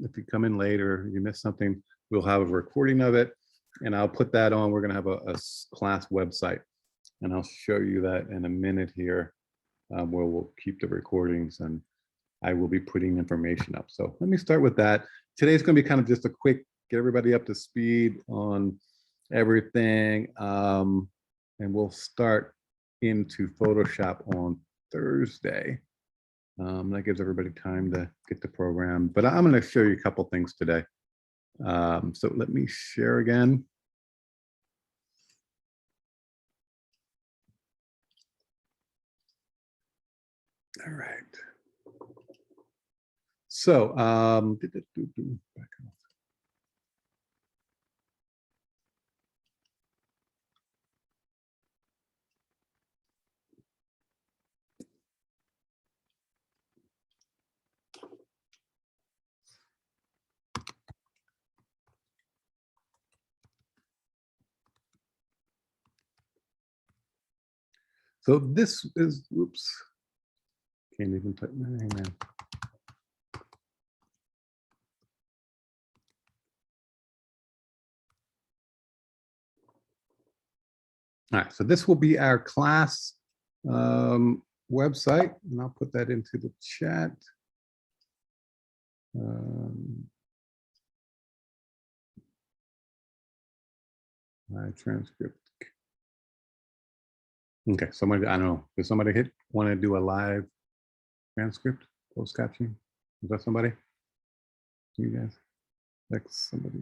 if you come in later, you miss something, we'll have a recording of it, and I'll put that on. We're going to have a class website, and I'll show you that in a minute here, where we'll keep the recordings, and I will be putting information up. So let me start with that. Today's going to be kind of just a quick, get everybody up to speed on everything, and we'll start into Photoshop on Thursday. That gives everybody time to get the program, but I'm going to show you a couple things today. So let me share again. All right. So back off. So this is, oops, can't even type my name in. All right, so this will be our class website, and I'll put that into the chat. My transcript. Okay, somebody, I don't know, does somebody want to do a live transcript, closed captioning? Is that somebody? You guys? Like somebody?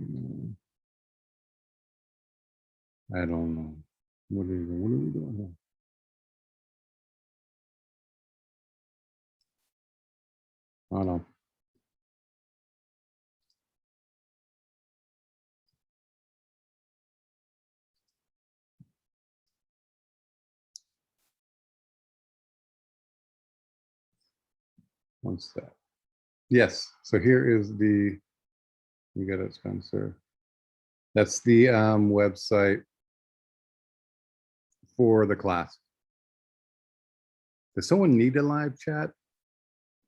I don't know. What are we doing here? Hold on. One sec. Yes, so here is the, you got it, Spencer. That's the website for the class. Does someone need a live chat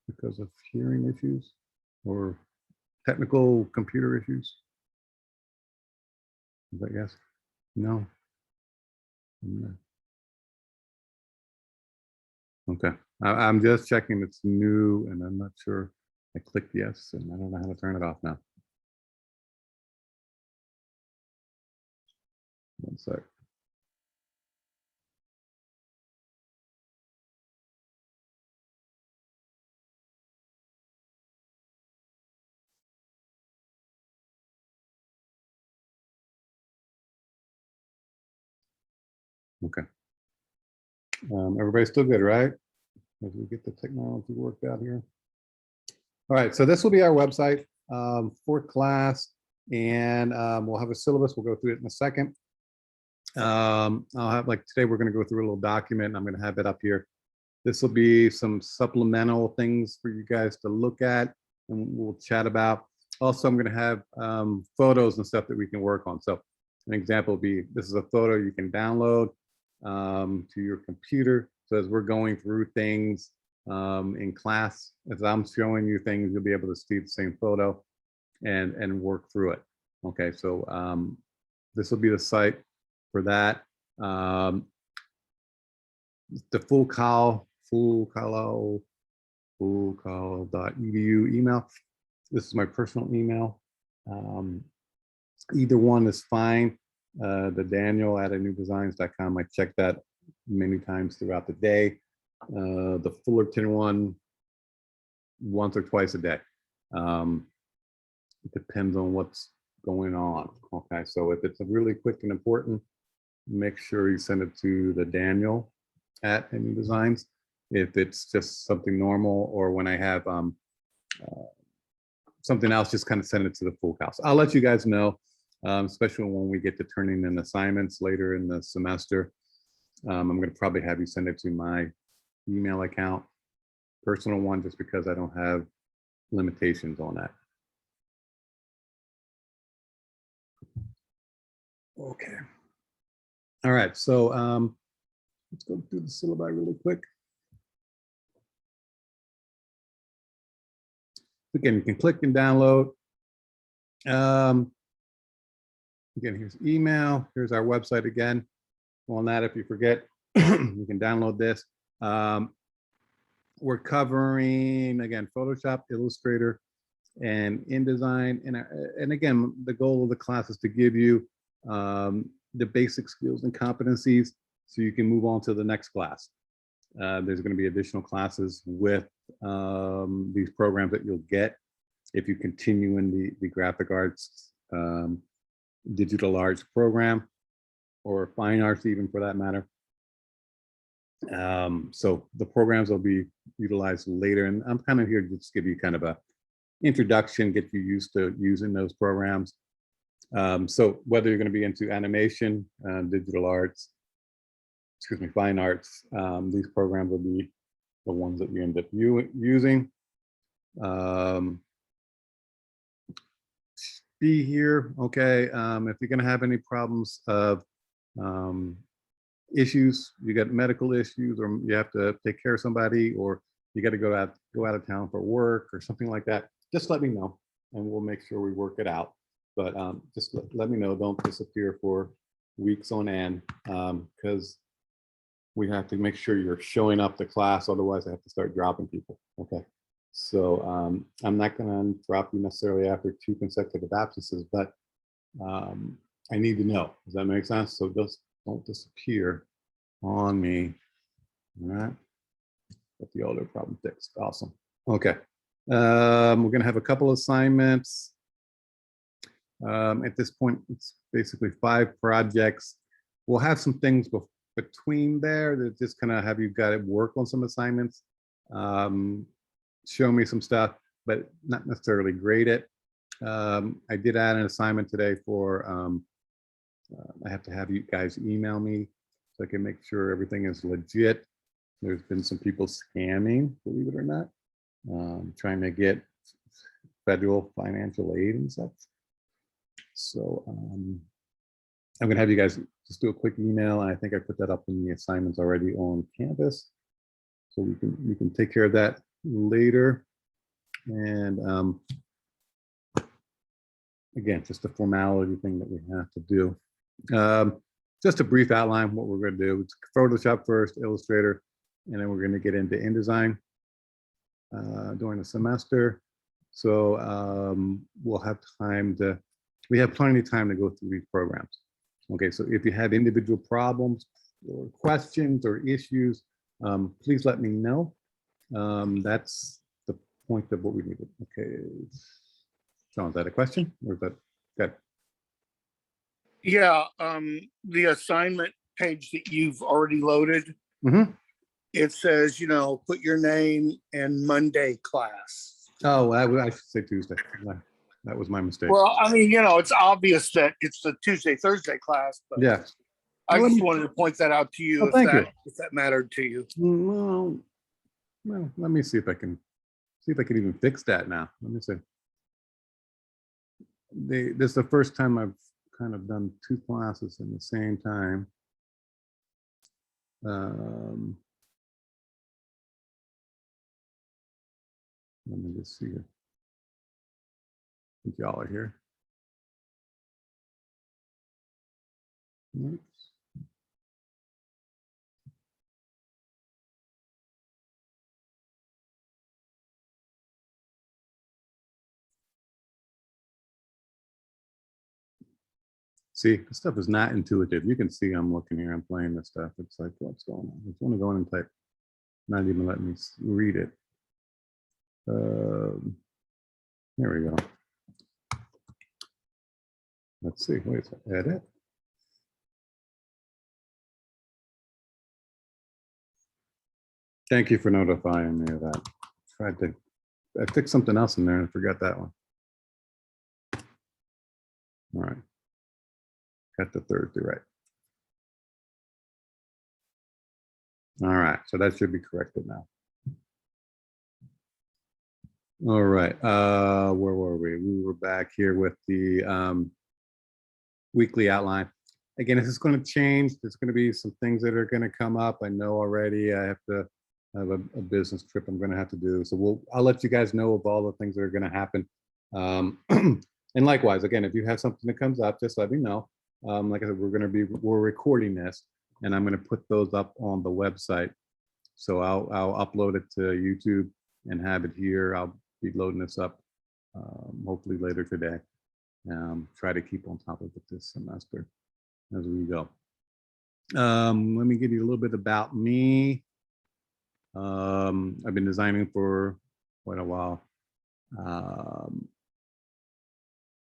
because of hearing issues or technical computer issues? I guess. No. Okay. I'm just checking it's new, and I'm not sure. I clicked yes, and I don't know how to turn it off now. One sec. Okay. Everybody's still good, right? As we get the technology worked out here. All right, so this will be our website for class, and we'll have a syllabus. We'll go through it in a second. I'll have, like today, we're going to go through a little document, and I'm going to have it up here. This will be some supplemental things for you guys to look at, and we'll chat about. Also, I'm going to have photos and stuff that we can work on. So an example would be, this is a photo you can download to your computer. So as we're going through things in class, as I'm showing you things, you'll be able to see the same photo and work through it. Okay, so this will be the site for that. The fullcall.edu email. This is my personal email. Either one is fine. The Daniel@newdesigns.com. I check that many times throughout the day. The Fullerton one, once or twice a day. It depends on what's going on. Okay, so if it's really quick and important, make sure you send it to the Daniel@newdesigns. If it's just something normal, or when I have something else, just kind of send it to the full house. I'll let you guys know, especially when we get to turning in assignments later in the semester. I'm going to probably have you send it to my email account, personal one, just because I don't have limitations on that. Okay. All right, so let's go through the syllabi really quick. Again, you can click and download. Again, here's email. Here's our website again. On that, if you forget, you can download this. We're covering, again, Photoshop, Illustrator, and InDesign. And again, the goal of the class is to give you the basic skills and competencies so you can move on to the next class. There's going to be additional classes with these programs that you'll get if you continue in the graphic arts, digital arts program, or fine arts even for that matter. So the programs will be utilized later, and I'm kind of here to just give you kind of a introduction, get you used to using those programs. So whether you're going to be into animation, digital arts, excuse me, fine arts, these programs will be the ones that you end up using. Be here, okay. If you're going to have any problems of issues, you got medical issues, or you have to take care of somebody, or you got to go out of town for work or something like that, just let me know and we'll make sure we work it out. But just let me know. Don't disappear for weeks on end, because we have to make sure you're showing up to class. Otherwise, I have to start dropping people. Okay. So I'm not going to drop you necessarily after 2 consecutive absences, but I need to know. Does that make sense? So just don't disappear on me. All right. Get the older problem fixed. Awesome. Okay. We're going to have a couple assignments. At this point, it's basically 5 projects. We'll have some things between there that just kind of have you got to work on some assignments, show me some stuff, but not necessarily grade it. I did add an assignment today for, I have to have you guys email me so I can make sure everything is legit. There's been some people scamming, believe it or not, trying to get federal financial aid and such. So I'm gonna have you guys just do a quick email. I think I put that up in the assignments already on Canvas, so we can take care of that later. And again, just a formality thing that we have to do. Just a brief outline what we're going to do. It's Photoshop first, Illustrator, and then we're going to get into InDesign during the semester. So we'll have time to, we have plenty of time to go through these programs. Okay, so if you have individual problems or questions or issues, please let me know. That's the point of what we needed. Okay, John, is that a question or is that good? Yeah, the assignment page that you've already loaded, it says, you know, put your name and Monday class. Oh, I should say Tuesday. That was my mistake. Well, I mean, you know, it's obvious that it's the Tuesday, Thursday class, but yeah, I just wanted to point that out to you, if that mattered to you. Well, let me see if I can even fix that now. Let me see. This is the first time I've kind of done 2 classes in the same time. Let me just see here. I think y'all are here. Oops. See, this stuff is not intuitive. You can see I'm looking here, I'm playing this stuff. It's like, what's going on? I just want to go in and type, not even let me read it. There we go. Let's see, wait, edit. Thank you for notifying me of that. I fixed something else in there and forgot that one. All right. Got the Thursday right. All right, so that should be corrected now. All right, where were we? We were back here with the weekly outline. Again, this is going to change. There's going to be some things that are going to come up. I know already. I have to have a business trip I'm going to have to do. So I'll let you guys know of all the things that are going to happen. And likewise, again, if you have something that comes up, just let me know. Like I said, we're recording this, and I'm going to put those up on the website. So I'll upload it to YouTube and have it here. I'll be loading this up hopefully later today. Try to keep on top of it this semester as we go. Let me give you a little bit about me. I've been designing for quite a while.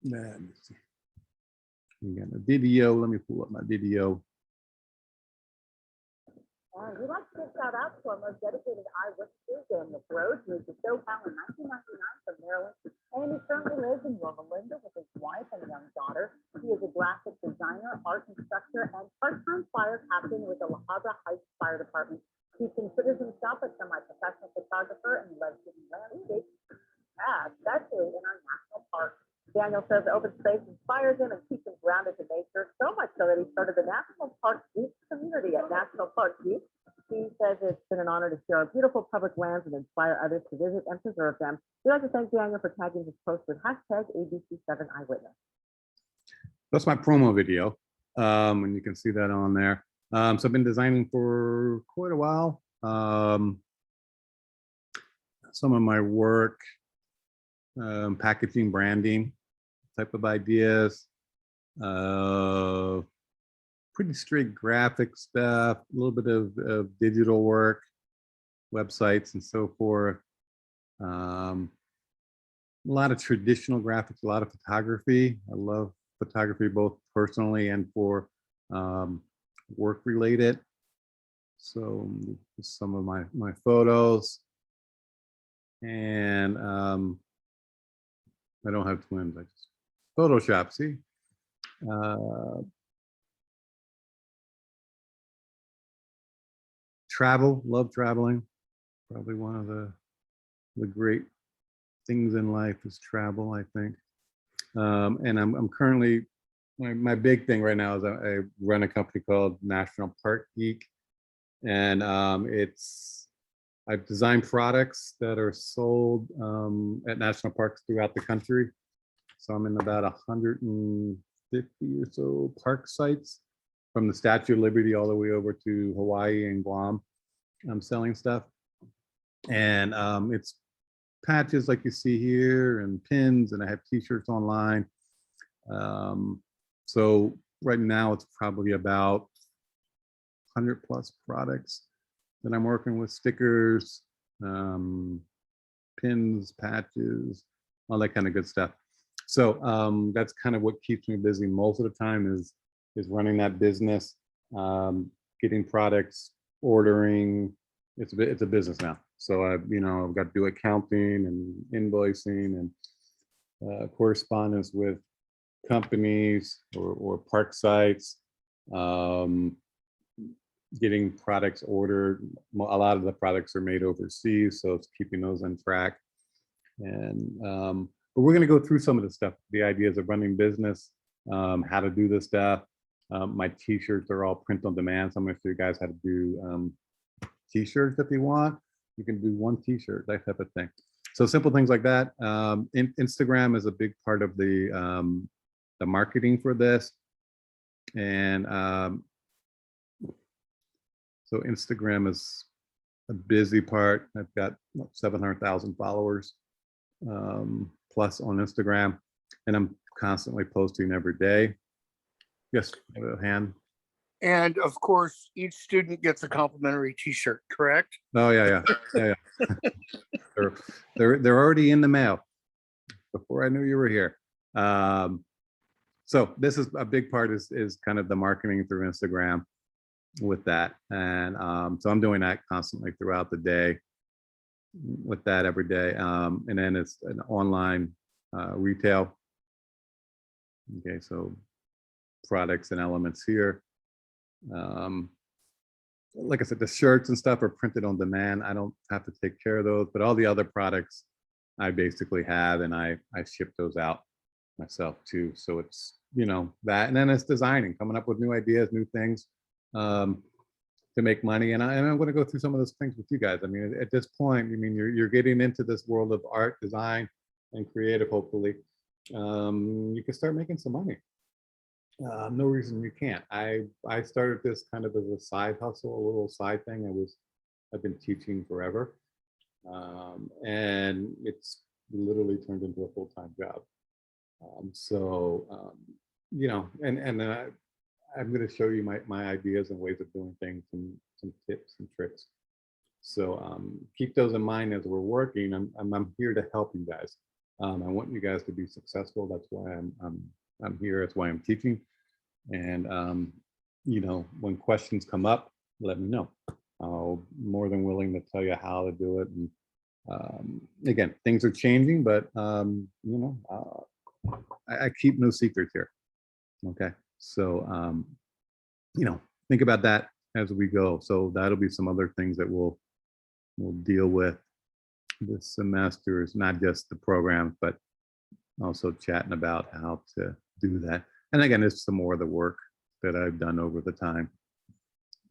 Let me see. Again, a video. Let me pull up my video. And we'd like to give shout out to our most dedicated eyewitnesses, Daniel Rhodes, who moved to SoCal in 1999 from Maryland, and he currently lives in Loma Linda with his wife and young daughter. He is a graphic designer, art instructor, and part-time fire captain with the La Habra Heights Fire Department. He considers himself a semi-professional photographer and loves shooting landscapes, especially in our national parks. Daniel says open space inspires him and keeps him grounded to nature, so much so that he started the National Park Geek community at National Park Geek. He says it's been an honor to share our beautiful public lands and inspire others to visit and preserve them. We'd like to thank Daniel for tagging his post with hashtag ABC7Eyewitness. That's my promo video, and you can see that on there. So I've been designing for quite a while. Some of my work, packaging, branding type of ideas, pretty straight graphic stuff, a little bit of digital work, websites and so forth. A lot of traditional graphics, a lot of photography. I love photography both personally and for work related. So some of my photos. And I don't have twins, I just Photoshop, see? Travel, love traveling. Probably one of the great things in life is travel, I think. And I'm currently, my big thing right now is I run a company called National Park Geek. And I've designed products that are sold at national parks throughout the country. So I'm in about 150 or so park sites, from the Statue of Liberty all the way over to Hawaii and Guam. I'm selling stuff. And it's patches like you see here and pins, and I have t-shirts online. So right now it's probably about 100 plus products that I'm working with, stickers, pins, patches, all that kind of good stuff. So that's kind of what keeps me busy most of the time is running that business, getting products, ordering. It's a business now. So I've got to do accounting and invoicing and correspondence with companies or park sites, getting products ordered. A lot of the products are made overseas, so it's keeping those on track. And but we're going to go through some of the stuff, the ideas of running business, how to do this stuff. My t-shirts are all print on demand, so I'm going to show you guys how to do t-shirts if you want. You can do one t-shirt, that type of thing. So simple things like that. Instagram is a big part of the marketing for this. And so Instagram is a busy part. I've got 700,000 followers plus on Instagram, and I'm constantly posting every day. Yes, hand. And of course, each student gets a complimentary t-shirt, correct? Oh yeah. They're already in the mail before I knew you were here. So this is a big part is kind of the marketing through Instagram with that. And so I'm doing that constantly throughout the day with that every day. And then it's an online retail. Okay, so products and elements here. Like I said, the shirts and stuff are printed on demand. I don't have to take care of those, but all the other products I basically have, and I ship those out myself too. So it's, that, and then it's designing, coming up with new ideas, new things to make money. And I'm going to go through some of those things with you guys. I mean, at this point, you're getting into this world of art, design, and creative, hopefully. you can start making some money. No reason you can't. I started this kind of as a side hustle, a little side thing. I've been teaching forever, and it's literally turned into a full-time job. You know, and I'm going to show you my ideas and ways of doing things and some tips and tricks. So keep those in mind as we're working. I'm here to help you guys. I want you guys to be successful. That's why I'm here. That's why I'm teaching. And you know, when questions come up, let me know. I'll more than willing to tell you how to do it. And again, things are changing, but you know, I keep no secrets here. Okay, so you know, think about that as we go. So that'll be some other things that we'll deal with this semester. Is not just the program, but also chatting about how to do that. And again, it's some more of the work that I've done over the time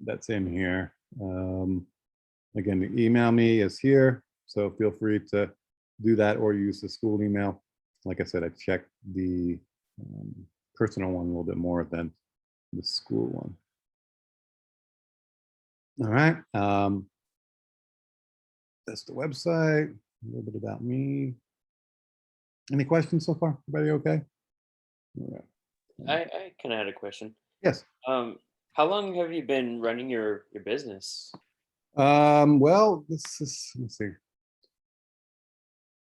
that's in here. Again, the email me is here, so feel free to do that or use the school email. Like I said, I checked the personal one a little bit more than the school one. All right. That's the website. A little bit about me. Any questions so far? Everybody okay? All right. I kind of had a question. Yes. How long have you been running your business? Well, this is, let's see.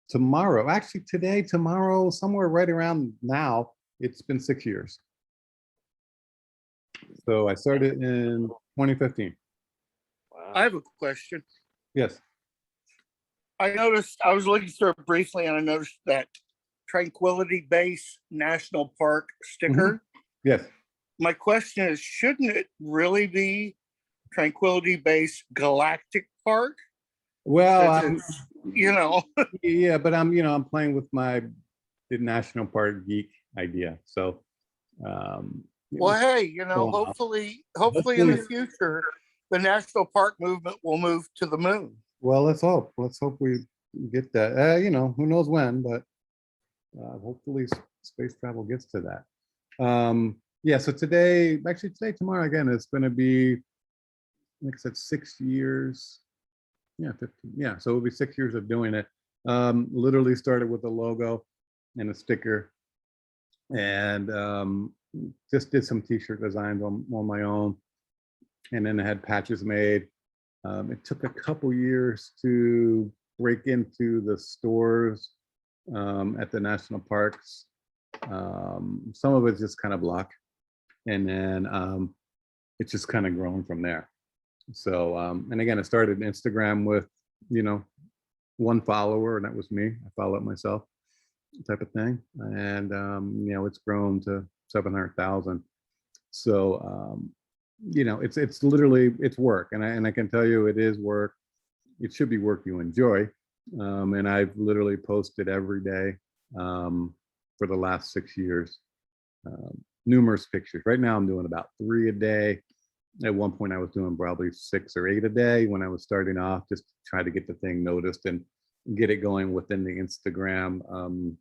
Tomorrow, actually today, tomorrow, somewhere right around now, it's been 6 years. So I started in 2015. Wow. I have a question. Yes. I noticed, I was looking through it briefly and I noticed that Tranquility Base National Park sticker. Yes. My question is, shouldn't it really be Tranquility Base Galactic Park? Well, Since it's, you know, yeah, but I'm playing with the national park geek idea. So, well, hey, you know, Well, hopefully in the future, the national park movement will move to the moon. well, let's hope. Let's hope we get that. You know, who knows when, but hopefully space travel gets to that. Yeah. So today, tomorrow again, it's going to be, like I said, 6 years. Yeah, 15. Yeah, so it'll be 6 years of doing it. Literally started with a logo and a sticker, and just did some t-shirt designs on my own, and then I had patches made. It took a couple years to break into the stores at the national parks. Some of it's just kind of luck, and then it's just kind of grown from there. So, and again, I started Instagram with, you know, 1 follower, and that was me. I follow it myself, type of thing. And, you know, it's grown to 700,000. So, you know, it's literally, it's work. And I can tell you it is work. It should be work you enjoy. And I've literally posted every day for the last 6 years, numerous pictures. Right now I'm doing about 3 a day. At one point I was doing probably 6 or 8 a day when I was starting off, just to try to get the thing noticed and get it going within the Instagram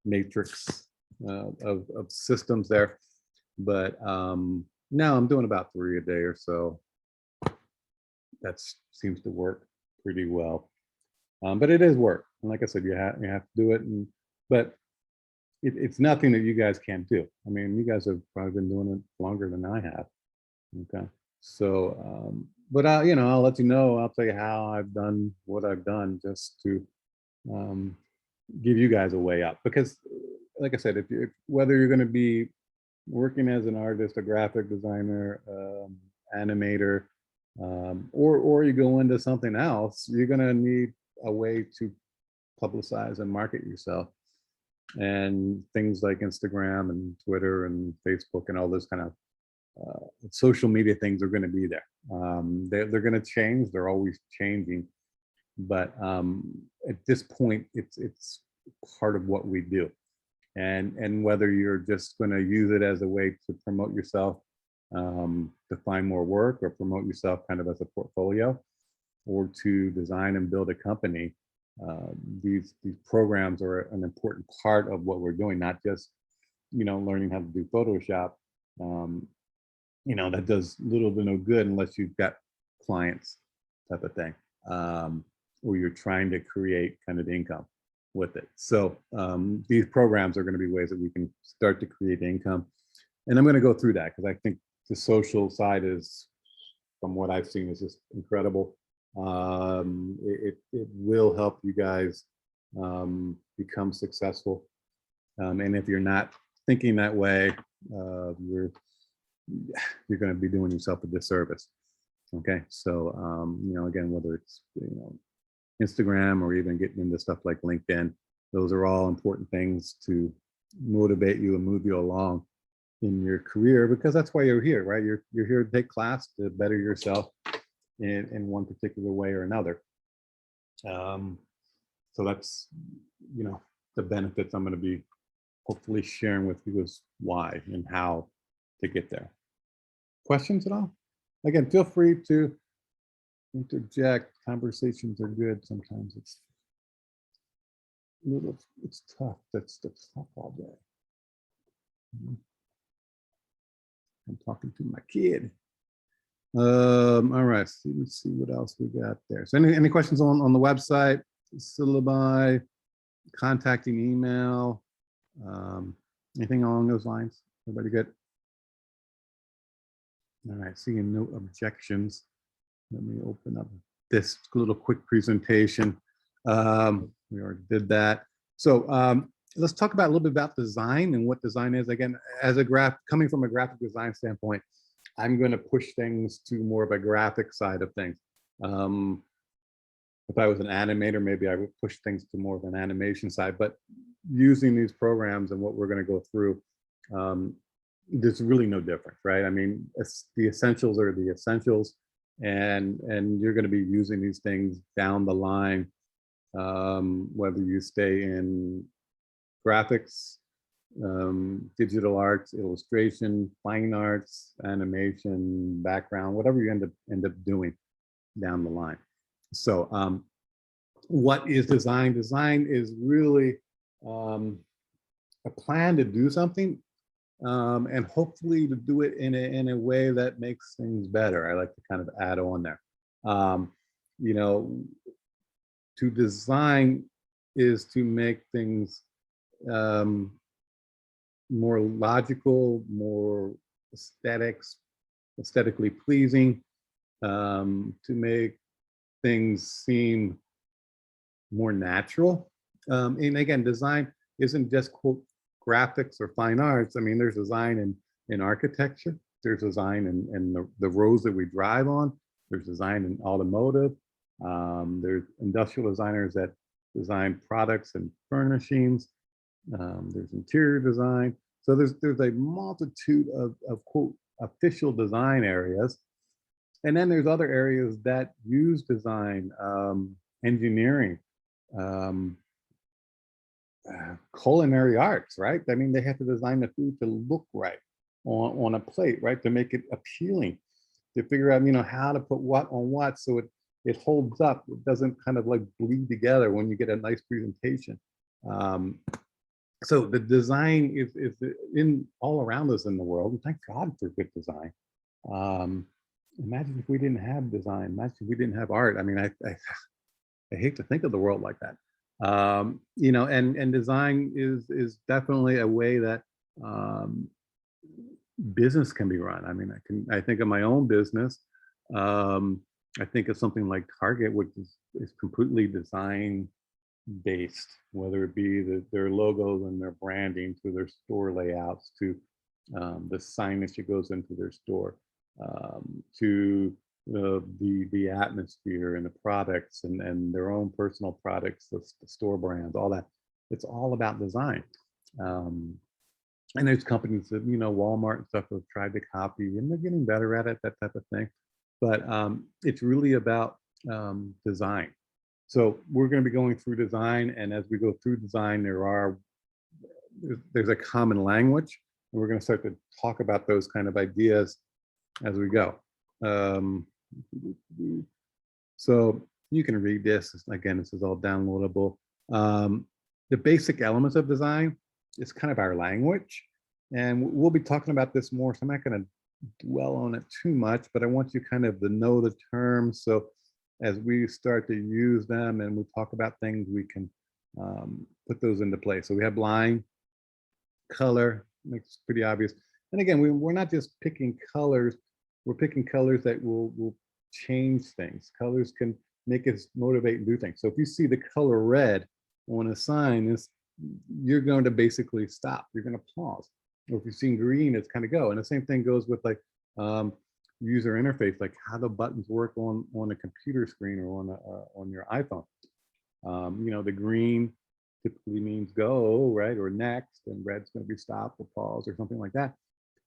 matrix of systems there. But now I'm doing about 3 a day or so. That seems to work pretty well. But it is work. And like I said, you have to do it. But it's nothing that you guys can't do. I mean, you guys have probably been doing it longer than I have. Okay. So, but you know, I'll let you know. I'll tell you how I've done what I've done, just to give you guys a way up. Because, like I said, if whether you're going to be working as an artist, a graphic designer, animator, or you go into something else, you're going to need a way to publicize and market yourself. And things like Instagram and Twitter and Facebook and all those kind of social media things are going to be there. They're going to change. They're always changing. But at this point, it's part of what we do. And whether you're just going to use it as a way to promote yourself, to find more work, or promote yourself kind of as a portfolio, or to design and build a company, these programs are an important part of what we're doing, not just, learning how to do Photoshop. That does little to no good unless you've got clients type of thing, or you're trying to create kind of income with it. So these programs are going to be ways that we can start to create income. And I'm going to go through that because I think the social side is, from what I've seen, is just incredible. It will help you guys become successful. And if you're not thinking that way, you're going to be doing yourself a disservice. Okay, so again, whether it's Instagram or even getting into stuff like LinkedIn, those are all important things to motivate you and move you along in your career, because that's why you're here, right? You're here to take class to better yourself in one particular way or another. So that's the benefits I'm going to be hopefully sharing with you, is why and how to get there. Questions at all? Again, feel free to interject. Conversations are good. Sometimes it's tough. That's tough all day. I'm talking to my kid. All right, so let's see what else we got there. So any questions on the website, syllabi, contacting email, anything along those lines? Everybody good? All right, seeing no objections. Let me open up this little quick presentation. We already did that. So let's talk about a little bit about design and what design is. Again, as coming from a graphic design standpoint, I'm going to push things to more of a graphic side of things. If I was an animator, maybe I would push things to more of an animation side. But using these programs and what we're going to go through, there's really no difference, right? I mean, the essentials are the essentials, and you're going to be using these things down the line, whether you stay in graphics, digital arts, illustration, fine arts, animation, background, whatever you end up doing down the line. So what is design? Design is really a plan to do something, and hopefully to do it in a way that makes things better. I like to kind of add on there. To design is to make things more logical, more aesthetically pleasing, to make things seem more natural. And again, design isn't just quote graphics or fine arts. I mean, there's design in architecture. There's design in the roads that we drive on. There's design in automotive. There's industrial designers that design products and furnishings. There's interior design. So there's a multitude of quote official design areas. And then there's other areas that use design, engineering, culinary arts, right? I mean, they have to design the food to look right on a plate, right? To make it appealing, to figure out, how to put what on what so it holds up. It doesn't kind of like bleed together when you get a nice presentation. So the design is in all around us in the world. And thank God for good design. Imagine if we didn't have design. Imagine if we didn't have art. I mean, I hate to think of the world like that. And design is definitely a way that business can be run. I mean, I think of my own business. I think of something like Target, which is completely design based, whether it be their logos and their branding, to their store layouts, to the signage that goes into their store, to the atmosphere and the products and their own personal products, the store brands, all that. It's all about design. And there's companies that, Walmart and stuff have tried to copy, and they're getting better at it, that type of thing. But it's really about design. So we're going to be going through design, and as we go through design, there's a common language, and we're going to start to talk about those kind of ideas as we go. So You can read this. Again, this is all downloadable. The basic elements of design is kind of our language. And we'll be talking about this more, so I'm not going to dwell on it too much, but I want you kind of to know the terms. So as we start to use them and we talk about things, we can put those into place. So we have line, color, makes it pretty obvious. And again, we're not just picking colors, we're picking colors that will change things. Colors can make us motivate and do things. So if you see the color red on a sign, you're going to basically stop. You're going to pause. Or if you've seen green, it's kind of go. And the same thing goes with like user interface, like how the buttons work on a computer screen or on your iPhone. You know, the green typically means go, right, or next, and red's going to be stop or pause or something like that.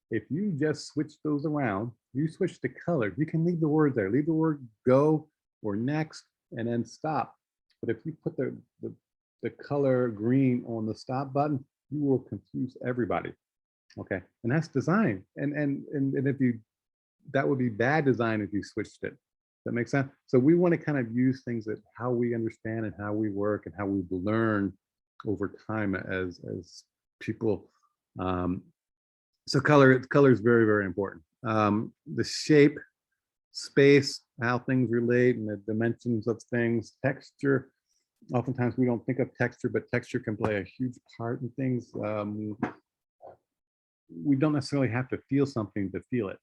If you just switch those around, you switch the color, you can leave the word there, leave the word go or next, and then stop. But if you put the color green on the stop button, you will confuse everybody. Okay, and that's design. And if you, that would be bad design if you switched it. That makes sense. So we want to kind of use things that how we understand and how we work and how we've learned over time as people. So color is very, very important. The shape, space, how things relate, and the dimensions of things. Texture. Oftentimes we don't think of texture, but texture can play a huge part in things. We don't necessarily have to feel something to feel it.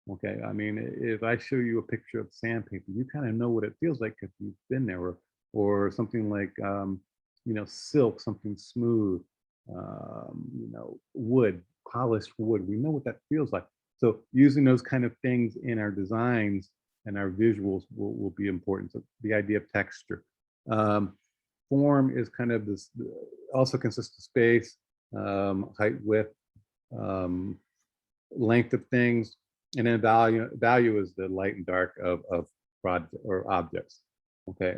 Okay, I mean, if I show you a picture of sandpaper, you kind of know what it feels like if you've been there, or something like, you know, silk, something smooth, you know, wood, polished wood. We know what that feels like. So using those kind of things in our designs and our visuals will be important. So the idea of texture. Form is kind of this, also consists of space, height, width, length of things. And then value is the light and dark of project or objects. Okay,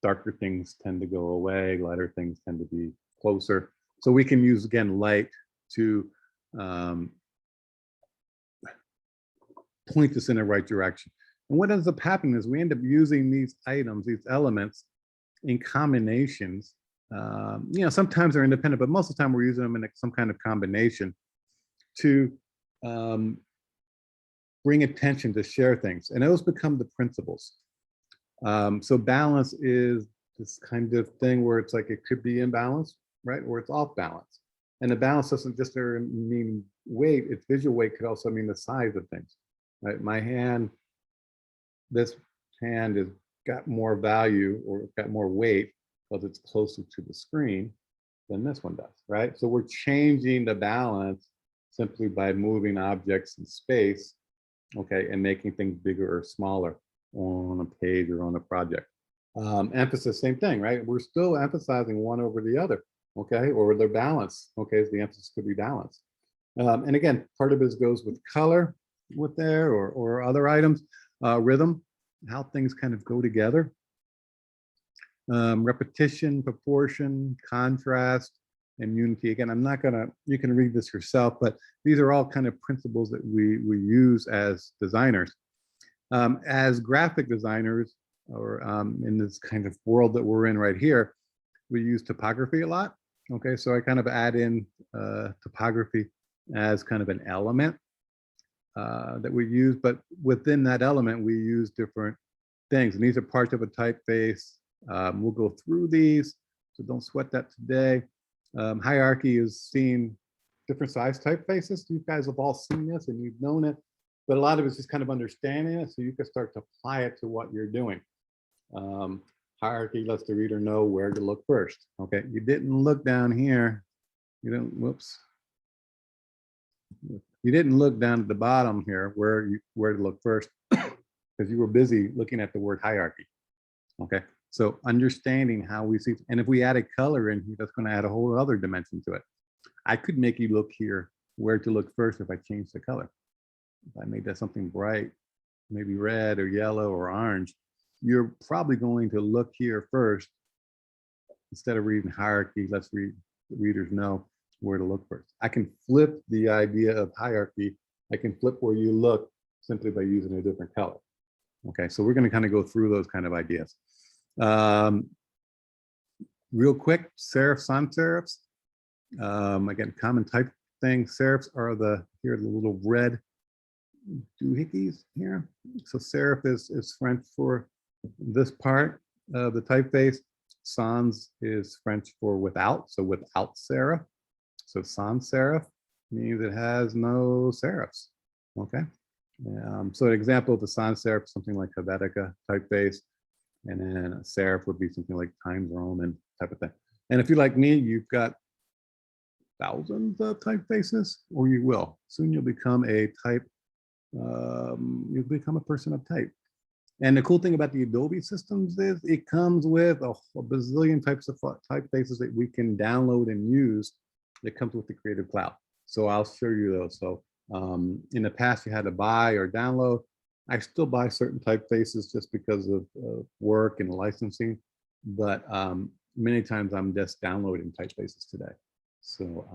darker things tend to go away, lighter things tend to be closer. So we can use, again, light to point us in the right direction. And what ends up happening is we end up using these items, these elements, in combinations. You know, sometimes they're independent, but most of the time we're using them in some kind of combination to bring attention, to share things, and those become the principles. So balance is this kind of thing where it's like it could be in balance, right, or it's off balance. And the balance doesn't just mean weight; its visual weight could also mean the size of things, right? My hand, this hand has got more value or got more weight because it's closer to the screen than this one does, right? So we're changing the balance simply by moving objects in space, okay, and making things bigger or smaller on a page or on a project. Emphasis, same thing, right? We're still emphasizing one over the other, okay, or their balance, okay, so the emphasis could be balance. And again, part of it goes with color with there or other items, rhythm, how things kind of go together. Repetition, proportion, contrast, and unity. Again, I'm not gonna, you can read this yourself, but these are all kind of principles that we use as designers. As graphic designers, or in this kind of world that we're in right here, we use topography a lot. Okay, so I kind of add in topography as kind of an element that we use, but within that element, we use different things, and these are parts of a typeface. We'll go through these, so don't sweat that today. Hierarchy is seeing different size typefaces. You guys have all seen this and you've known it, but a lot of it's just kind of understanding it so you can start to apply it to what you're doing. Hierarchy lets the reader know where to look first. Okay, you didn't look down here. You didn't, whoops. You didn't look down at the bottom here where to look first because you were busy looking at the word hierarchy. Okay, so understanding how we see, and if we add a color in here, that's going to add a whole other dimension to it. I could make you look here where to look first if I change the color. If I made that something bright, maybe red or yellow or orange, you're probably going to look here first instead of reading hierarchy. Let's read, the readers know where to look first. I can flip the idea of hierarchy. I can flip where you look simply by using a different color. Okay, so we're going to kind of go through those kind of ideas. Real quick, serif, sans serifs. Again, common type thing. Serifs are the little red doohickeys here. So serif is French for this part of the typeface. Sans is French for without, so without serif. So sans serif means it has no serifs. Okay. So an example of the sans serif, something like Helvetica typeface, and then a serif would be something like Times Roman type of thing. And if you're like me, you've got thousands of typefaces, or you will. Soon you'll become a you'll become a person of type. And the cool thing about the Adobe systems is it comes with a bazillion types of typefaces that we can download and use. It comes with the Creative Cloud. So I'll show you those. So in the past, you had to buy or download. I still buy certain typefaces just because of work and licensing, but many times I'm just downloading typefaces today. So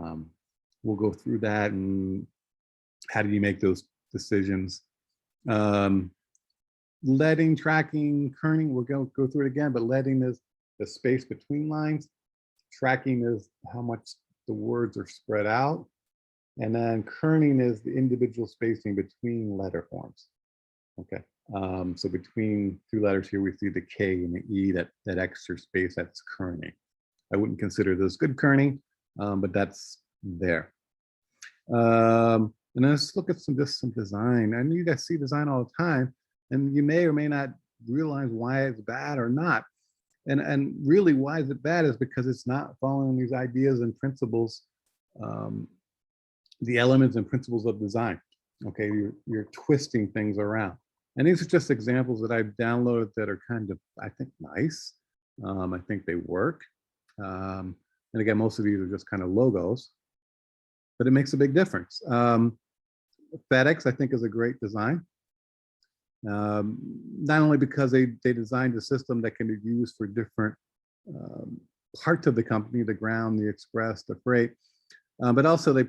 we'll go through that and how do you make those decisions. Leading, tracking, kerning, we're going to go through it again, but leading is the space between lines. Tracking is how much the words are spread out. And then kerning is the individual spacing between letter forms. Okay, so between two letters here, we see the K and the E, that extra space, that's kerning. I wouldn't consider this good kerning, but that's there. And then let's look at some design. I know you guys see design all the time, and you may or may not realize why it's bad or not. And really, why is it bad is because it's not following these ideas and principles, the elements and principles of design. Okay, you're twisting things around. And these are just examples that I've downloaded that are kind of, I think, nice. I think they work. And again, most of these are just kind of logos, but it makes a big difference. FedEx, I think, is a great design. Not only because they designed a system that can be used for different parts of the company, the ground, the express, the freight, but also they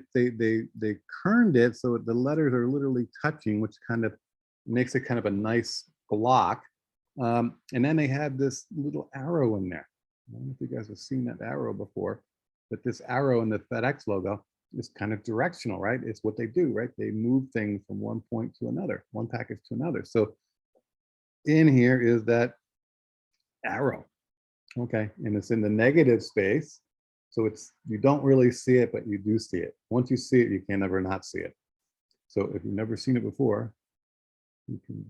kerned it so the letters are literally touching, which kind of makes it kind of a nice block. And then they had this little arrow in there. I don't know if you guys have seen that arrow before, but this arrow in the FedEx logo is kind of directional, right? It's what they do, right? They move things from one point to another, one package to another. So in here is that arrow, okay? And it's in the negative space. So you don't really see it, but you do see it. Once you see it, you can never not see it. So if you've never seen it before, you can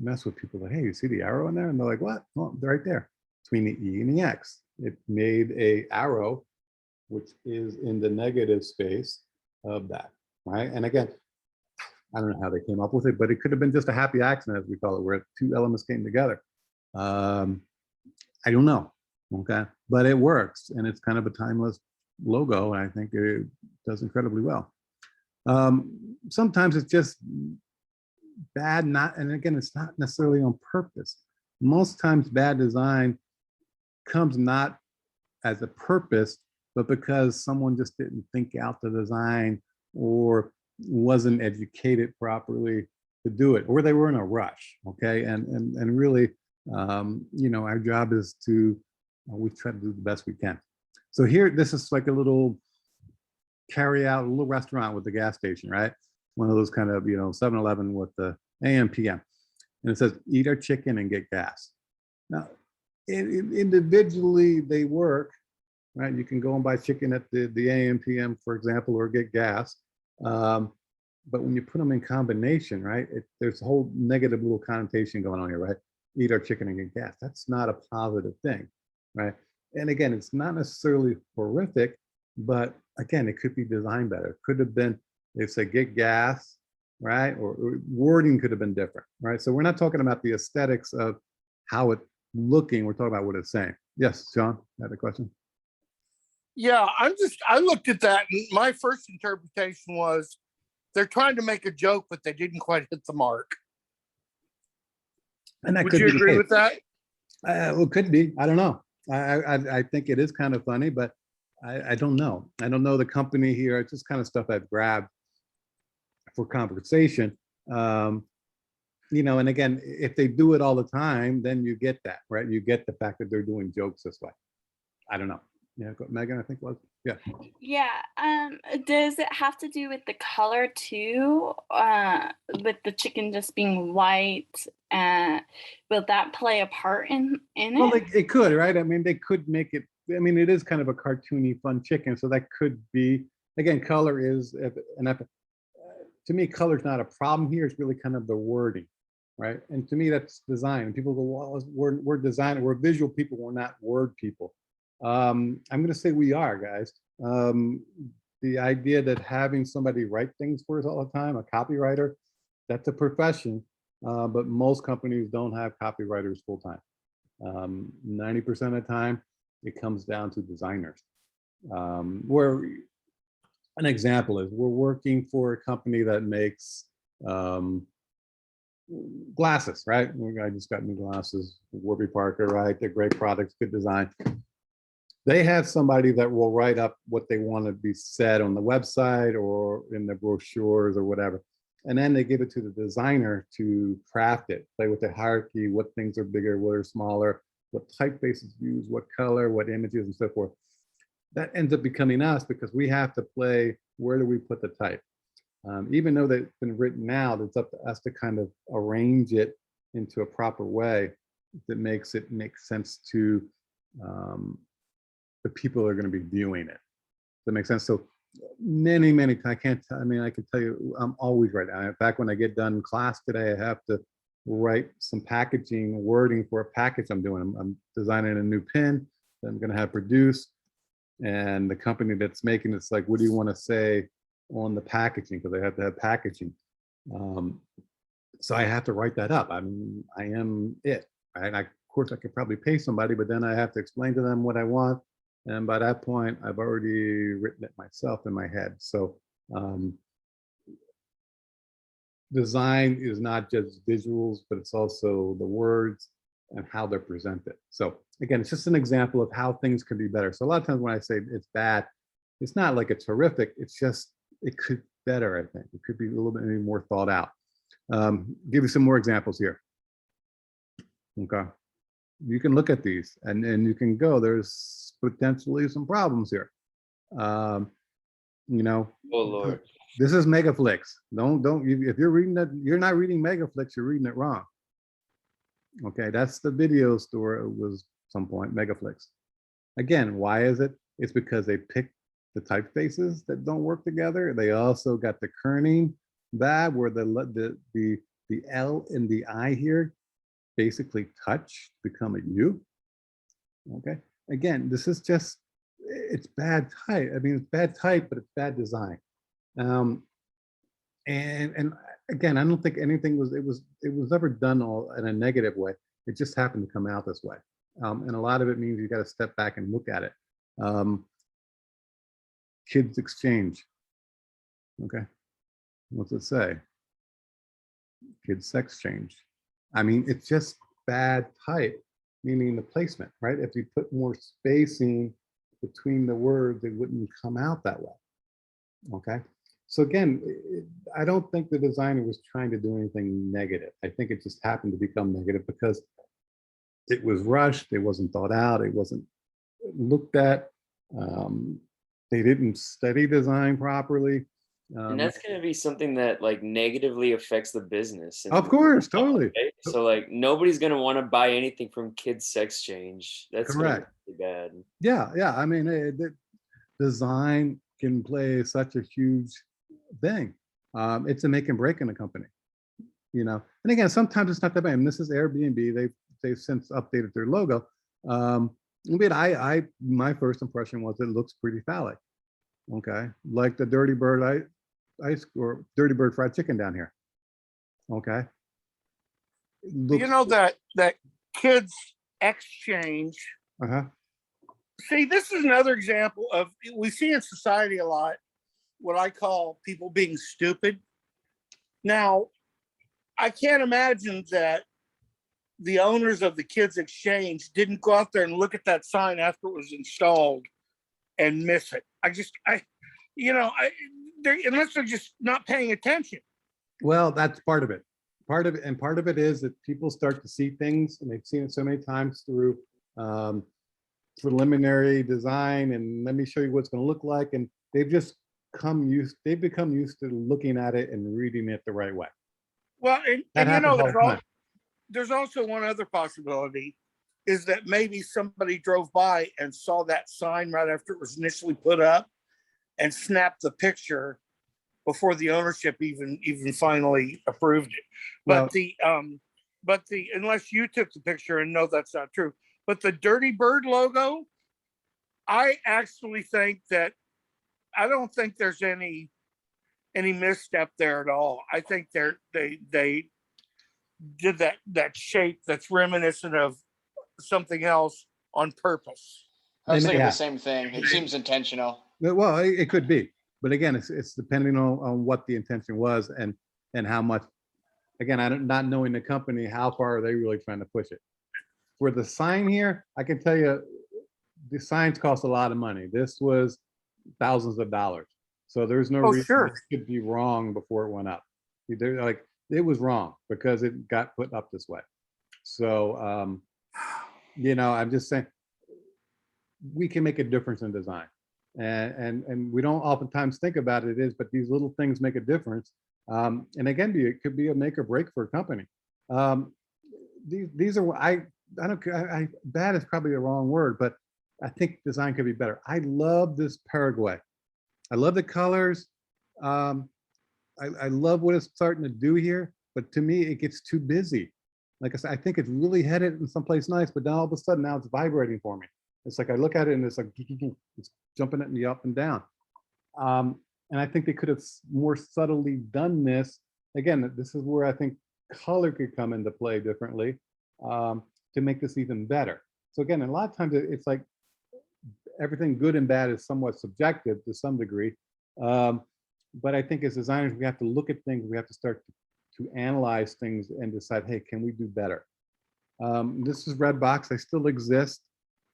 mess with people like, hey, you see the arrow in there? And they're like, what? Well, they're right there between the E and the X. It made a arrow which is in the negative space of that, right? And again, I don't know how they came up with it, but it could have been just a happy accident, as we call it, where two elements came together. I don't know, okay? But it works, and it's kind of a timeless logo, and I think it does incredibly well. Sometimes it's just bad, and again, it's not necessarily on purpose. Most times bad design comes not as a purpose, but because someone just didn't think out the design or wasn't educated properly to do it, or they were in a rush, okay? And really, you know, our job is to, we try to do the best we can. So here, this is like a little carry out, a little restaurant with the gas station, right? One of those kind of, you know, 7-Eleven with the AM, PM. And it says, eat our chicken and get gas. Now, individually, they work, right? You can go and buy chicken at the AM, PM, for example, or get gas. But when you put them in combination, right, there's a whole negative little connotation going on here, right? Eat our chicken and get gas. That's not a positive thing, right? And again, it's not necessarily horrific, but again, it could be designed better. It could have been, they say get gas, right? Or wording could have been different, right? So we're not talking about the aesthetics of how it's looking. We're talking about what it's saying. Yes, John, you had a question? Yeah, I looked at that and my first interpretation was they're trying to make a joke, but they didn't quite hit the mark. And that Would could you be the agree case. with that? Well, it could be. I don't know. I think it is kind of funny, but I don't know. I don't know the company here. It's just kind of stuff I've grabbed for conversation. you know, and again, if they do it all the time, then you get that, right? You get the fact that they're doing jokes this way. I don't know. Yeah, Megan, I think was. Yeah. Yeah. Does it have to do with the color too? With the chicken just being white, will that play a part in Well, it? it could, right? I mean, they could make it. I mean, it is kind of a cartoony, fun chicken, so that could be. Again, color is, to me, color is not a problem here. It's really kind of the wording, right? And to me, that's design. And people go, well, we're design, we're visual people, we're not word people. I'm going to say we are, guys. The idea that having somebody write things for us all the time, a copywriter, that's a profession, but most companies don't have copywriters full time. 90% of the time, it comes down to designers. Where an example is, we're working for a company that makes glasses, right? I just got new glasses, Warby Parker, right? They're great products, good design. They have somebody that will write up what they want to be said on the website or in the brochures or whatever. And then they give it to the designer to craft it, play with the hierarchy, what things are bigger, what are smaller, what typefaces use, what color, what images, and so forth. That ends up becoming us because we have to play, where do we put the type? Even though they've been written out, it's up to us to kind of arrange it into a proper way that makes it make sense to the people that are going to be viewing it. Does that make sense? So many times, I can tell you, I'm always right. In fact, when I get done class today, I have to write some packaging wording for a package I'm doing. I'm designing a new pin that I'm going to have produced. And the company that's making it's like, what do you want to say on the packaging? Because they have to have packaging. So I have to write that up. I mean, I am it. Right? Of course, I could probably pay somebody, but then I have to explain to them what I want. And by that point, I've already written it myself in my head. So design is not just visuals, but it's also the words and how they're presented. So again, it's just an example of how things can be better. So a lot of times when I say it's bad, it's not like it's horrific. It's just, it could be better, I think. It could be a little bit more thought out. Give you some more examples here. Okay. You can look at these and you can go, there's potentially some problems here. You know, Oh Lord. this is Megaflix. If you're reading that, you're not reading Megaflix, you're reading it wrong. Okay, that's the video store. It was some point Megaflix. Again, why is it? It's because they picked the typefaces that don't work together. They also got the kerning bad, where the L and the I here basically touch, become a U. Okay, again, this is just, it's bad type. I mean, it's bad type, but it's bad design. And again, I don't think anything was, it was never done all in a negative way. It just happened to come out this way. And a lot of it means you got to step back and look at it. Kids exchange. Okay, what's it say? Kids sex change. I mean, it's just bad type, meaning the placement, right? If you put more spacing between the words, it wouldn't come out that way. Okay. So again, I don't think the designer was trying to do anything negative. I think it just happened to become negative because it was rushed. It wasn't thought out. It wasn't looked at. They didn't study design properly. And that's going to be something that like negatively affects the business. Of course, totally. Right? So like nobody's going to want to buy anything from Kids Sex Change. That's correct. Really bad. Yeah. I mean, design can play such a huge thing. It's a make and break in a company, you know. And again, sometimes it's not that bad. And this is Airbnb. They've since updated their logo. But my first impression was it looks pretty phallic. Okay, like the Dirty Bird ice or Dirty Bird fried chicken down here. Okay. You know that Kids Exchange. See, this is another example of, we see in society a lot what I call people being stupid. Now, I can't imagine that the owners of the Kids Exchange didn't go out there and look at that sign after it was installed and miss it. Unless they're just not paying attention. Well, that's part of it. part of it is that people start to see things, and they've seen it so many times through preliminary design, and let me show you what it's going to look like, and they've become used to looking at it and reading it the right way. Well, That and you know, happens all the time. there's also one other possibility, is that maybe somebody drove by and saw that sign right after it was initially put up and snapped the picture before the ownership even finally approved it. Well, But the unless you took the picture, and no, that's not true. But the Dirty Bird logo, I actually think that I don't think there's any misstep there at all. I think they did that shape that's reminiscent of something else on purpose. I was thinking yeah. the same thing. It seems intentional. Well, it could be, but again, it's depending on what the intention was and how much. Again, not knowing the company, how far are they really trying to push it? For the sign here, I can tell you, the signs cost a lot of money. This was thousands of dollars, so there's no reason sure. it could be wrong before it went up. Like, it was wrong because it got put up this way. So you know, I'm just saying we can make a difference in design, and we don't oftentimes think about it is, but these little things make a difference. And again, it could be a make or break for a company. These are, I don't, bad is probably the wrong word, but I think design could be better. I love this Paraguay. I love the colors. I love what it's starting to do here, but to me, it gets too busy. Like I said, I think it's really headed in someplace nice, but then all of a sudden now it's vibrating for me. It's like I look at it and it's like it's jumping at me up and down. And I think they could have more subtly done this. Again, this is where I think color could come into play differently to make this even better. So again, a lot of times it's like everything good and bad is somewhat subjective to some degree. But I think as designers, we have to look at things. We have to start to analyze things and decide, hey, can we do better? This is Redbox. They still exist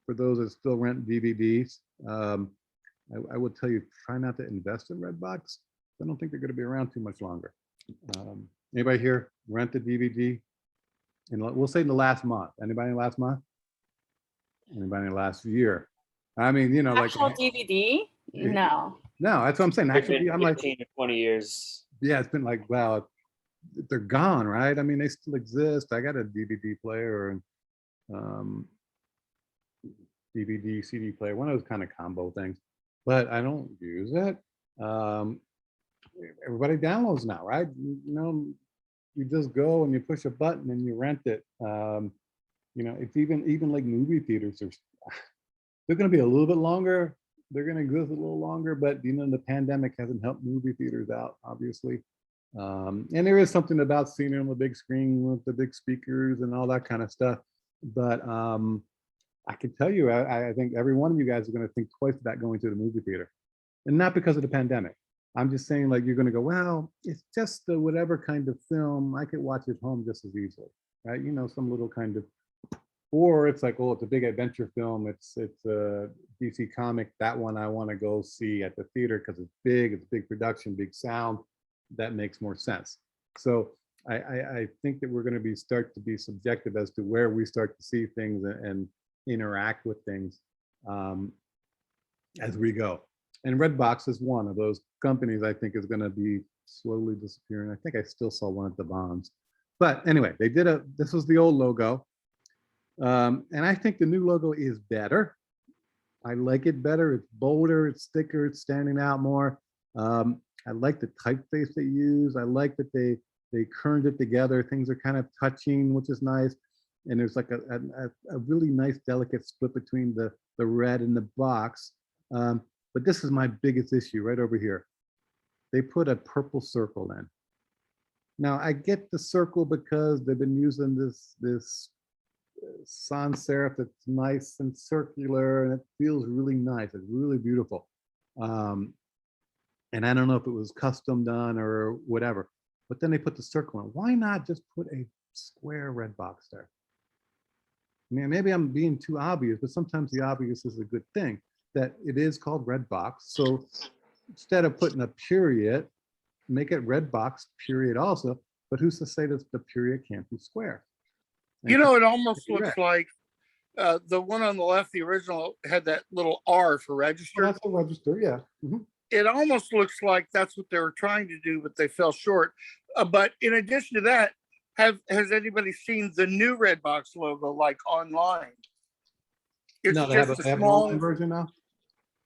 for those that still rent DVDs. I would tell you, try not to invest in Redbox. I don't think they're going to be around too much longer. Anybody here rent a DVD? And we'll say in the last month. Anybody in the last month? Anybody in the last year? I mean, you know, Actual like DVD? No. No, that's what I'm saying. Actually, I'm like 15 to 20 years. Yeah, it's been like, well, they're gone, right? I mean, they still exist. I got a DVD player and DVD, CD player, one of those kind of combo things, but I don't use it. Everybody downloads now, right? You know, you just go and you push a button and you rent it. You know, it's even like movie theaters they're going to be a little bit longer. They're going to exist a little longer, but you know, the pandemic hasn't helped movie theaters out, obviously. And there is something about seeing it on the big screen with the big speakers and all that kind of stuff. But I can tell you, I think every one of you guys are going to think twice about going to the movie theater, and not because of the pandemic. I'm just saying, like, you're going to go, well, it's just the whatever kind of film, I could watch at home just as easily, right? You know, some little kind of, or it's like, oh, it's a big adventure film. It's a DC comic. That one I want to go see at the theater because it's big production, big sound. That makes more sense. So I think that we're going to start to be subjective as to where we start to see things and interact with things as we go. And Redbox is one of those companies I think is going to be slowly disappearing. I think I still saw one at the Bonds. But anyway, they did this was the old logo. And I think the new logo is better. I like it better. It's bolder, it's thicker, it's standing out more. I like the typeface they use. I like that they kerned it together. Things are kind of touching, which is nice. And there's like a really nice, delicate split between the red and the box. But this is my biggest issue right over here. They put a purple circle in. Now I get the circle because they've been using this sans serif that's nice and circular, and it feels really nice. It's really beautiful. And I don't know if it was custom done or whatever, but then they put the circle in. Why not just put a square red box there? I mean, maybe I'm being too obvious, but sometimes the obvious is a good thing, that it is called red box. So instead of putting a period, make it red box period also. but who's to say that the period can't be square? And You know, it almost be red. looks like the one on the left, the original, had that little R for Oh, register. that's a register, yeah. Mhm. It almost looks like that's what they were trying to do, but they fell short. But in addition to that, has anybody seen the new Redbox logo like online? It's No, they just have a they have an small online version now.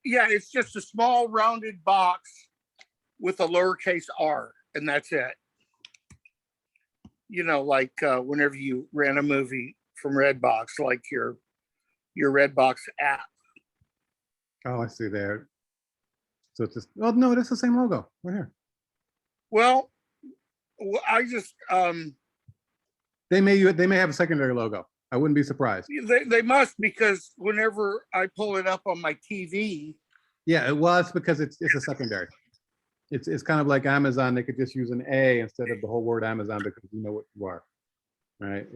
yeah, it's just a small rounded box with a lowercase r, and that's it. You know, like whenever you rent a movie from Redbox, like your Redbox app. Oh, I see there. So it's just, oh no, that's the same logo right here. Well, I just They may have a secondary logo. I wouldn't be surprised. they must, because whenever I pull it up on my TV. Yeah, it was because it's a secondary. It's kind of like Amazon. They could just use an A instead of the whole word Amazon because you know what you are, right?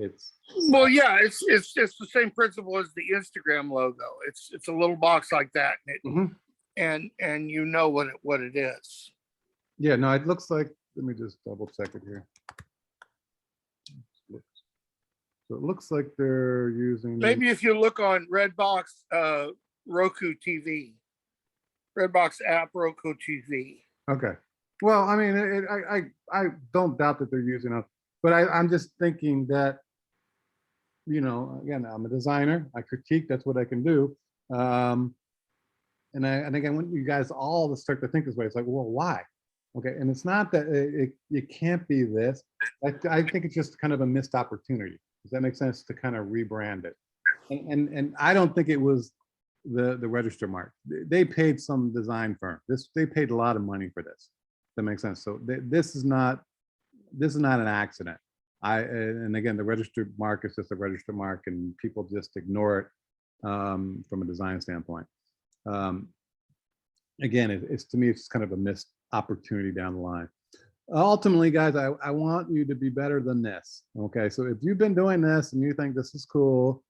Well, yeah, it's just the same principle as the Instagram logo. It's a little box like that, and you know what it is. Yeah, no, it looks like. Let me just double check it here. So it looks like they're using. Maybe if you look on Redbox Roku TV, Redbox app Roku TV. Okay. Well, I mean, I don't doubt that they're using it, but I'm just thinking that, you know, again, I'm a designer. I critique. That's what I can do. And again, I want you guys all to start to think this way. It's like, well, why? Okay, and it's not that it can't be this. I think it's just kind of a missed opportunity. Does that make sense, to kind of rebrand it? And I don't think it was the register mark. They paid some design firm. They paid a lot of money for this. That makes sense. So this is not an accident. And again, the registered mark is just a registered mark, and people just ignore it from a design standpoint. Again, it's to me, it's kind of a missed opportunity down the line. Ultimately, guys, I want you to be better than this. Okay, so if you've been doing this and you think this is cool,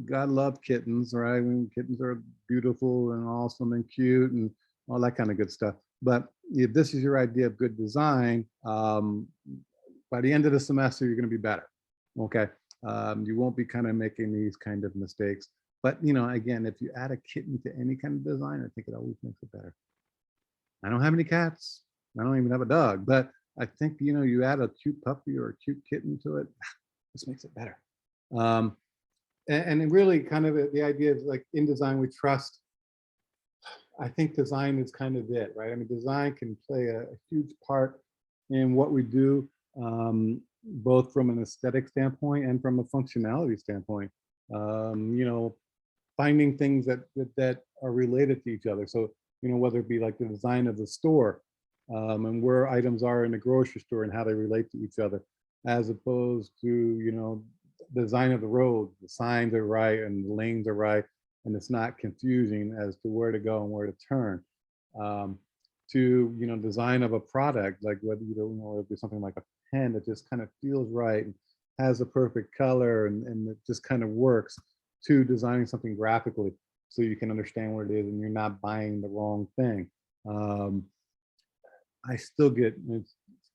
God love kittens, right? I mean, kittens are beautiful and awesome and cute and all that kind of good stuff. But if this is your idea of good design, by the end of the semester, you're going to be better. Okay, you won't be kind of making these kind of mistakes. But you know, again, if you add a kitten to any kind of design, I think it always makes it better. I don't have any cats. I don't even have a dog, but I think, you know, you add a cute puppy or a cute kitten to it, this makes it better. And it really kind of the idea is like in design, we trust. I think design is kind of it, right? I mean, design can play a huge part in what we do, both from an aesthetic standpoint and from a functionality standpoint. You know, finding things that are related to each other. So, you know, whether it be like the design of the store, and where items are in the grocery store and how they relate to each other, as opposed to, you know, design of the road, the signs are right and the lanes are right, and it's not confusing as to where to go and where to turn. To, you know, design of a product, like whether, you know, it'd be something like a pen that just kind of feels right and has a perfect color and it just kind of works, to designing something graphically so you can understand what it is and you're not buying the wrong thing. I still get,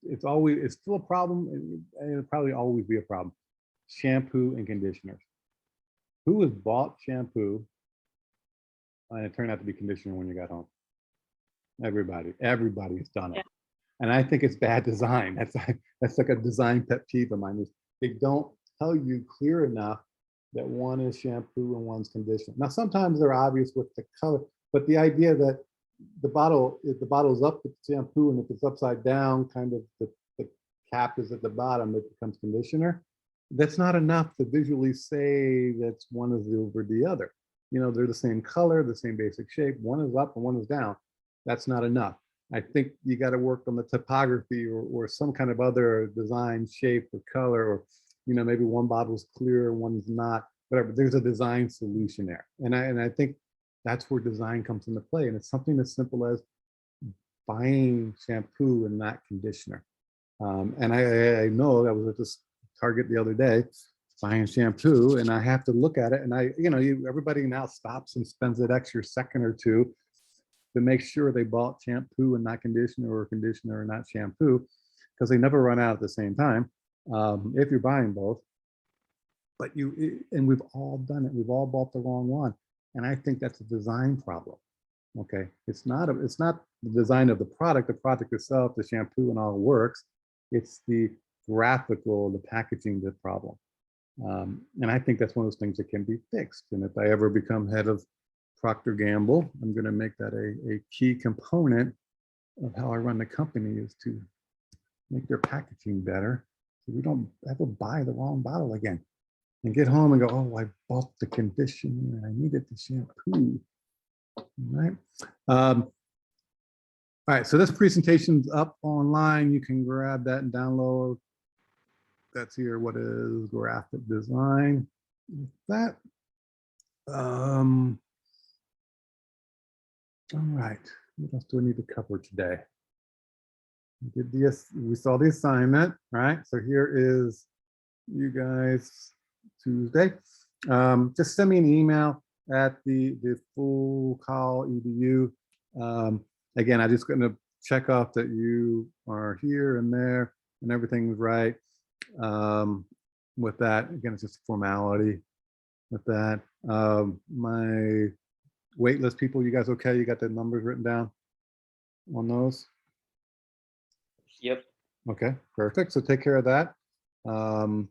it's still a problem, and it'll probably always be a problem. Shampoo and conditioners. Who has bought shampoo and it turned out to be conditioner when you got home? Everybody has done it. Yeah. And I think it's bad design. That's like a design pet peeve of mine. They don't tell you clear enough that one is shampoo and one's conditioner. Now, sometimes they're obvious with the color, but the idea that the bottle, if the bottle's up with shampoo and if it's upside down, kind of the cap is at the bottom, it becomes conditioner. That's not enough to visually say that's one is over the other. You know, they're the same color, the same basic shape. One is up and one is down. That's not enough. I think you got to work on the topography or some kind of other design, shape, or color, or, you know, maybe one bottle's clear, one's not, whatever. There's a design solution there. And I think that's where design comes into play. And it's something as simple as buying shampoo and not conditioner. And I know that was at this Target the other day, buying shampoo, and I have to look at it. And everybody now stops and spends an extra second or two to make sure they bought shampoo and not conditioner, or conditioner and not shampoo. because they never run out at the same time if you're buying both. But and we've all done it. We've all bought the wrong one. And I think that's a design problem. Okay. It's not the design of the product itself, the shampoo and all works. It's the graphical, the packaging, the problem. And I think that's one of those things that can be fixed. And if I ever become head of Procter & Gamble, I'm going to make that a key component of how I run the company, is to make their packaging better, so we don't ever buy the wrong bottle again and get home and go, oh, I bought the conditioner and I needed the shampoo. All right. All right, so this presentation's up online. You can grab that and download. That's here. What is graphic design? That. All right. What else do I need to cover today? We saw the assignment, right? So here is you guys Tuesday. Just send me an email at the full call edu. Again, I'm just going to check off that you are here and there and everything's right. With that, again, it's just a formality with that. My waitlist people, you guys okay? You got the numbers written down on those? Yep. Okay, perfect. So take care of that. Yeah, I'm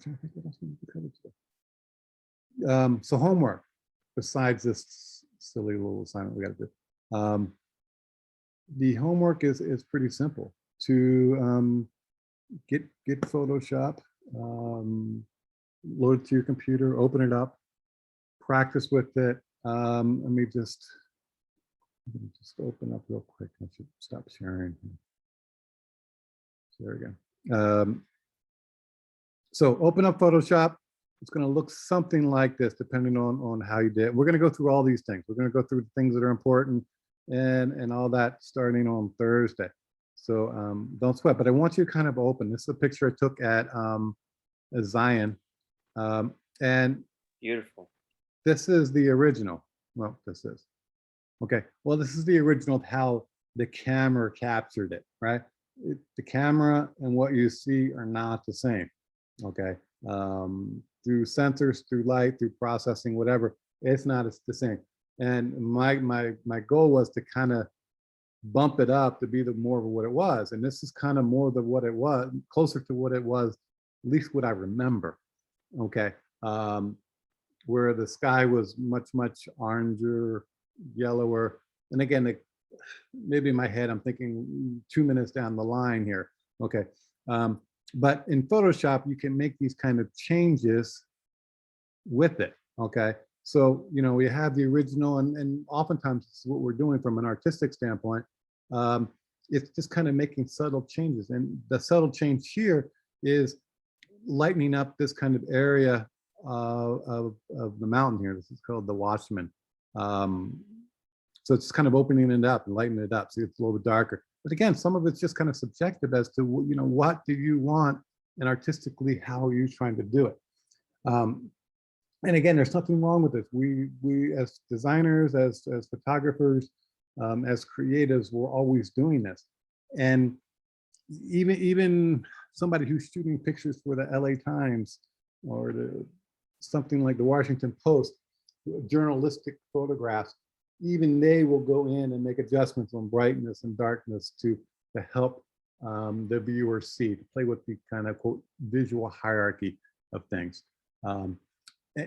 trying to think what else we need to cover today. So homework, besides this silly little assignment we got to do. The homework is pretty simple. To get Photoshop, load it to your computer, open it up, practice with it. Let me just open up real quick. I should stop sharing. So there we go. So open up Photoshop. It's going to look something like this, depending on how you did. We're going to go through all these things. We're going to go through the things that are important and all that starting on Thursday. So don't sweat, but I want you to kind of open. This is a picture I took at Zion. And Beautiful. this is the original. Well, this is. Okay, well, this is the original of how the camera captured it, right? The camera and what you see are not the same, okay? Through sensors, through light, through processing, whatever, it's not the same. And my goal was to kind of bump it up to be the more of what it was. And this is kind of more than what it was, closer to what it was, at least what I remember, okay? Where the sky was much oranger, yellower. And again, maybe in my head, I'm thinking 2 minutes down the line here. Okay. But in Photoshop, you can make these kind of changes with it. Okay. So, you know, we have the original and oftentimes this is what we're doing from an artistic standpoint. It's just kind of making subtle changes. And the subtle change here is lightening up this kind of area of the mountain here. This is called the Watchman. So it's kind of opening it up and lightening it up, so it's a little bit darker. But again, some of it's just kind of subjective as to, you know, what do you want, and artistically, how are you trying to do it? And again, there's nothing wrong with this. We as designers, as photographers, as creatives, we're always doing this. And even somebody who's shooting pictures for the LA Times or something like the Washington Post, journalistic photographs, even they will go in and make adjustments on brightness and darkness to help the viewer see, to play with the kind of quote visual hierarchy of things.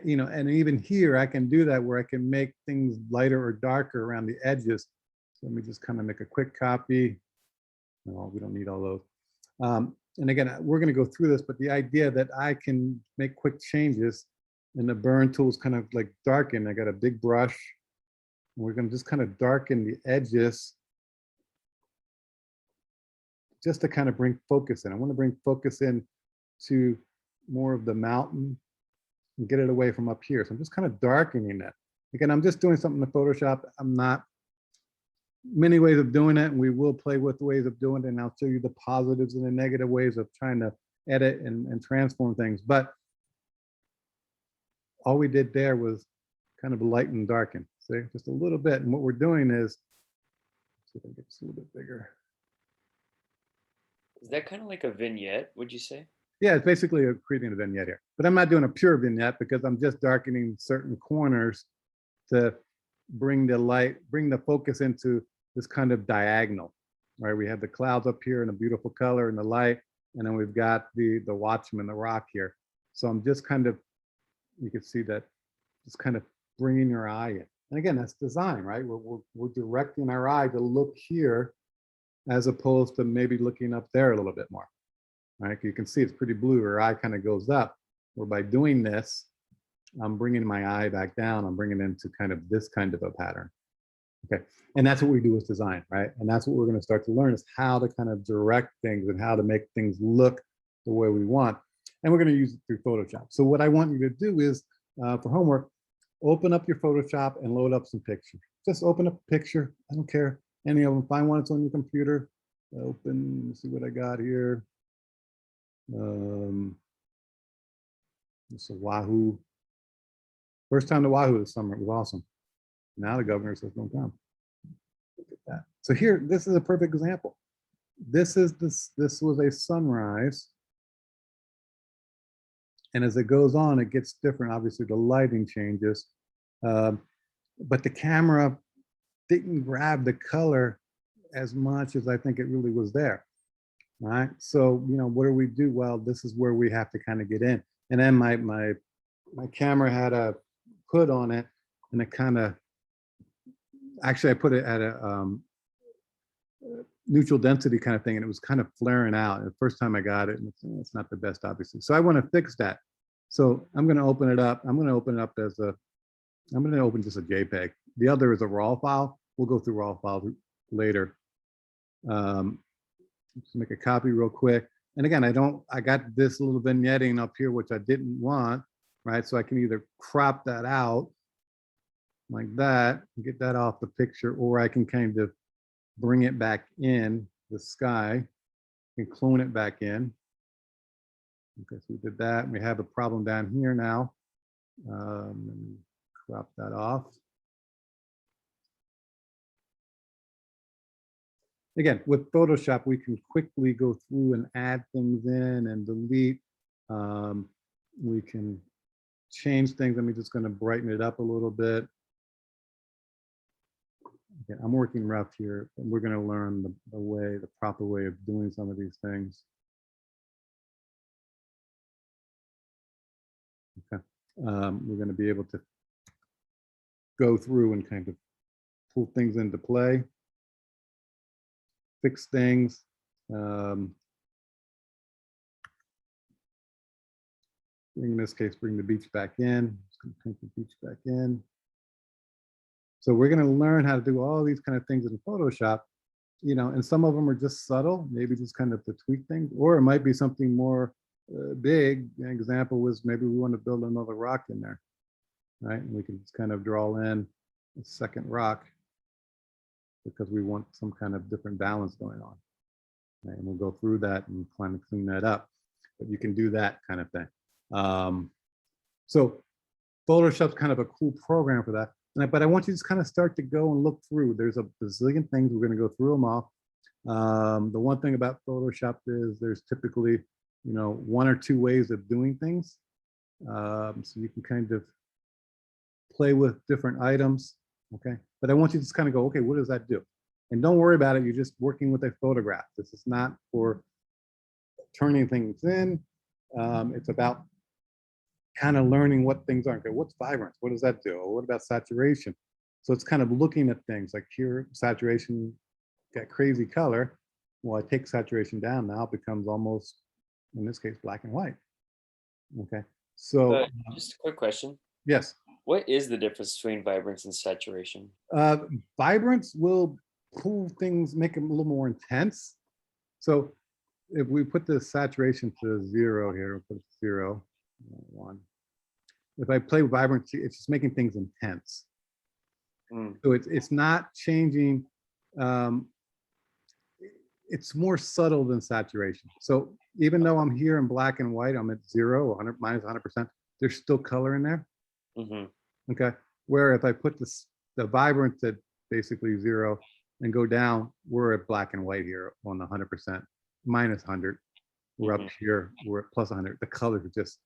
You know, and even here I can do that where I can make things lighter or darker around the edges. So let me just kind of make a quick copy. No, we don't need all those. And again, we're going to go through this, but the idea that I can make quick changes, and the burn tool is kind of like darken. I got a big brush. We're going to just kind of darken the edges just to kind of bring focus in. I want to bring focus in to more of the mountain and get it away from up here. So I'm just kind of darkening that. Again, I'm just doing something in Photoshop. I'm not, many ways of doing it, and we will play with the ways of doing it, and I'll show you the positives and the negative ways of trying to edit and transform things. But all we did there was kind of lighten and darken. See, just a little bit. And what we're doing is, see if I can get this a little bit bigger. Is that kind of like a vignette, would you say? Yeah, it's basically creating a vignette here, but I'm not doing a pure vignette because I'm just darkening certain corners to bring the light, bring the focus into this kind of diagonal, right? We have the clouds up here in a beautiful color and the light, and then we've got the watchman, the rock here. So I'm just kind of, you can see that, just kind of bringing your eye in. And again, that's design, right? We're directing our eye to look here as opposed to maybe looking up there a little bit more, right? You can see it's pretty blue. Our eye kind of goes up. Where by doing this, I'm bringing my eye back down. I'm bringing it into kind of this kind of a pattern. Okay, and that's what we do with design, right? And that's what we're going to start to learn is how to kind of direct things and how to make things look the way we want. And we're going to use it through Photoshop. So what I want you to do is, for homework, open up your Photoshop and load up some pictures. Just open up a picture. I don't care any of them. Find one that's on your computer. Open. Let's see what I got here. It's a Wahoo. First time to Wahoo this summer. It was awesome. Now the governor says don't come. Look at that. So here, this is a perfect example. This was a sunrise. And as it goes on, it gets different. Obviously, the lighting changes. But the camera didn't grab the color as much as I think it really was there. All right. So, you know, what do we do? Well, this is where we have to kind of get in. And then my camera had a hood on it, and it kind of, actually I put it at a neutral density kind of thing, and it was kind of flaring out. The first time I got it, and it's not the best, obviously. So I want to fix that. So I'm going to open it up. I'm going to open it up as a, I'm going to open just a JPEG. The other is a RAW file. We'll go through RAW files later. Just make a copy real quick. And again, I got this little vignetting up here, which I didn't want, right? So I can either crop that out like that, get that off the picture, or I can kind of bring it back in the sky and clone it back in. Okay, so we did that. We have a problem down here now. Let me crop that off. Again, with Photoshop, we can quickly go through and add things in and delete. We can change things. I'm just going to brighten it up a little bit. Okay, I'm working rough here, and we're going to learn the proper way of doing some of these things. Okay, we're going to be able to go through and kind of pull things into play, fix things. In this case, bring the beach back in. Just going to paint the beach back in. So we're going to learn how to do all these kind of things in Photoshop, you know, and some of them are just subtle, maybe just kind of to tweak things, or it might be something more big. An example was maybe we want to build another rock in there, right? And we can just kind of draw in a second rock because we want some kind of different balance going on. Right? And we'll go through that and kind of clean that up, but you can do that kind of thing. So Photoshop's kind of a cool program for that. But I want you to just kind of start to go and look through. There's a bazillion things. We're going to go through them all. The one thing about Photoshop is there's typically, you know, one or two ways of doing things. So you can kind of play with different items. Okay. But I want you to just kind of go, okay, what does that do? And don't worry about it. You're just working with a photograph. This is not for turning things in. It's about kind of learning what things are. Okay, what's vibrance? What does that do? Or what about saturation? So it's kind of looking at things like here, saturation got crazy color. Well, I take saturation down, now it becomes almost, in this case, black and white. Okay, so just a quick question. Yes. What is the difference between vibrance and saturation? Vibrance will pull things, make them a little more intense. So if we put the saturation to 0 here, we'll put it 0, 1. If I play with vibrance, it's just making things intense. So it's not changing. It's more subtle than saturation. So even though I'm here in black and white, I'm at 0, 100, minus 100%, there's still color in there. Okay. Where if I put the vibrance at basically 0 and go down, we're at black and white here on the 100%. minus 100. We're up Mhm. here, we're at plus 100. The colors are just,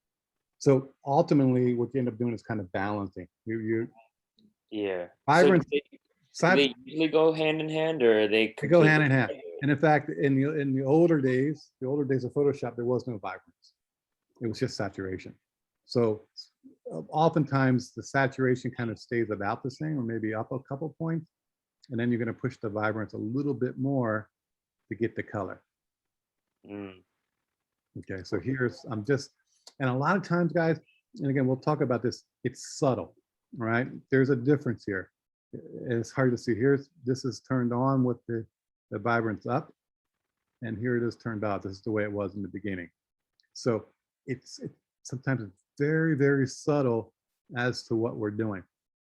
so ultimately what you end up doing is kind of balancing. Yeah. So Vibrance, do side, they usually go hand in hand, or are they they go hand completely in hand. separate? And in fact, in the older days of Photoshop, there was no vibrance. It was just saturation. So oftentimes the saturation kind of stays about the same, or maybe up a couple points, and then you're going to push the vibrance a little bit more to get the color. Mm. Okay, so here's, and a lot of times, guys, and again, we'll talk about this, it's subtle, right? There's a difference here. It's hard to see. This is turned on with the vibrance up, and here it is turned off. This is the way it was in the beginning. So it's sometimes it's very, very subtle as to what we're doing.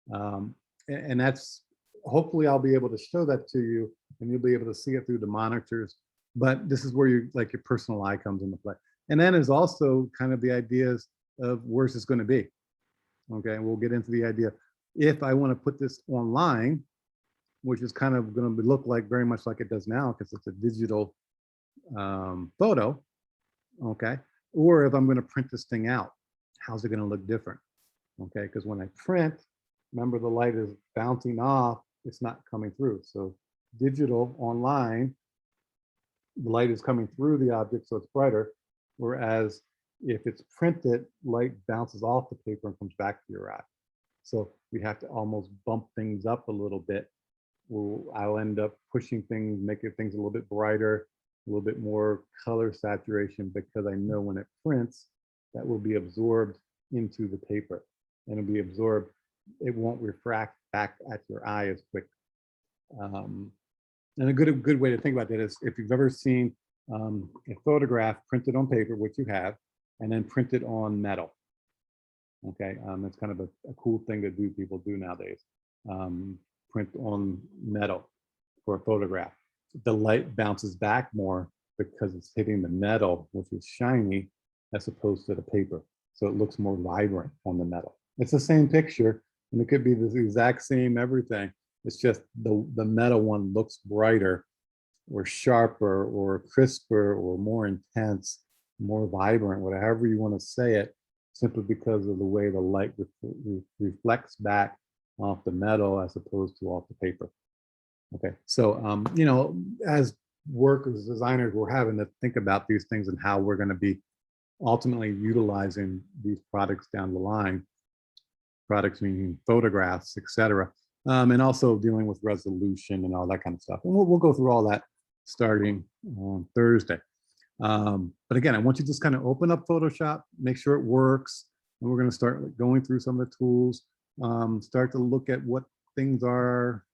And that's, hopefully I'll be able to show that to you, and you'll be able to see it through the monitors. But this is where your personal eye comes into play. And then there's also kind of the ideas of where's this going to be. Okay, and we'll get into the idea. If I want to put this online, which is kind of going to look like very much like it does now, because it's a digital photo, okay? Or if I'm going to print this thing out, how's it going to look different? Okay, because when I print, remember the light is bouncing off, it's not coming through. So digital online, the light is coming through the object, so it's brighter. Whereas if it's printed, light bounces off the paper and comes back to your eye. So we have to almost bump things up a little bit. I'll end up pushing things, making things a little bit brighter, a little bit more color saturation, because I know when it prints, that will be absorbed into the paper, and it'll be absorbed. It won't refract back at your eye as quick. And a good way to think about that is if you've ever seen a photograph printed on paper, which you have, and then printed on metal. Okay, that's kind of a cool thing to do. People do nowadays. Print on metal for a photograph. The light bounces back more because it's hitting the metal, which is shiny, as opposed to the paper. So it looks more vibrant on the metal. It's the same picture, and it could be the exact same everything. It's just the metal one looks brighter, or sharper, or crisper, or more intense, more vibrant, whatever you want to say it, simply because of the way the light reflects back off the metal as opposed to off the paper. Okay, so you know, as workers, designers, we're having to think about these things and how we're going to be ultimately utilizing these products down the line. Products meaning photographs, etc., and also dealing with resolution and all that kind of stuff. And we'll go through all that starting on Thursday. But again, I want you to just kind of open up Photoshop, make sure it works, and we're going to start going through some of the tools. Start to look at what things are,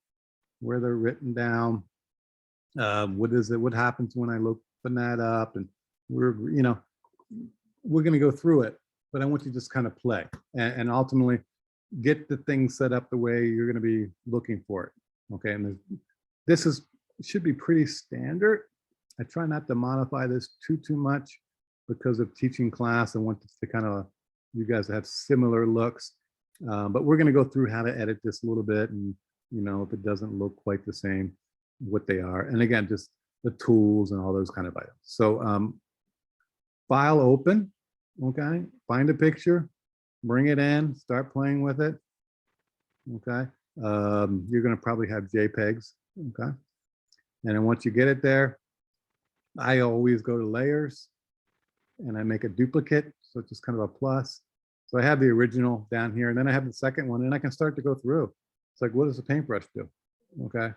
where they're written down. What is it? What happens when I open that up? And we're going to go through it, but I want you to just kind of play and ultimately get the thing set up the way you're going to be looking for it. Okay, and this should be pretty standard. I try not to modify this too much because of teaching class. I want to kind of, you guys have similar looks, but we're going to go through how to edit this a little bit, and if it doesn't look quite the same, what they are, and again, just the tools and all those kind of items. So file open, okay, find a picture, bring it in, start playing with it. Okay, you're going to probably have JPEGs. Okay, and then once you get it there, I always go to layers and I make a duplicate, so it's just kind of a plus. So I have the original down here, and then I have the second one, and I can start to go through. It's like, what does the paintbrush do? Okay,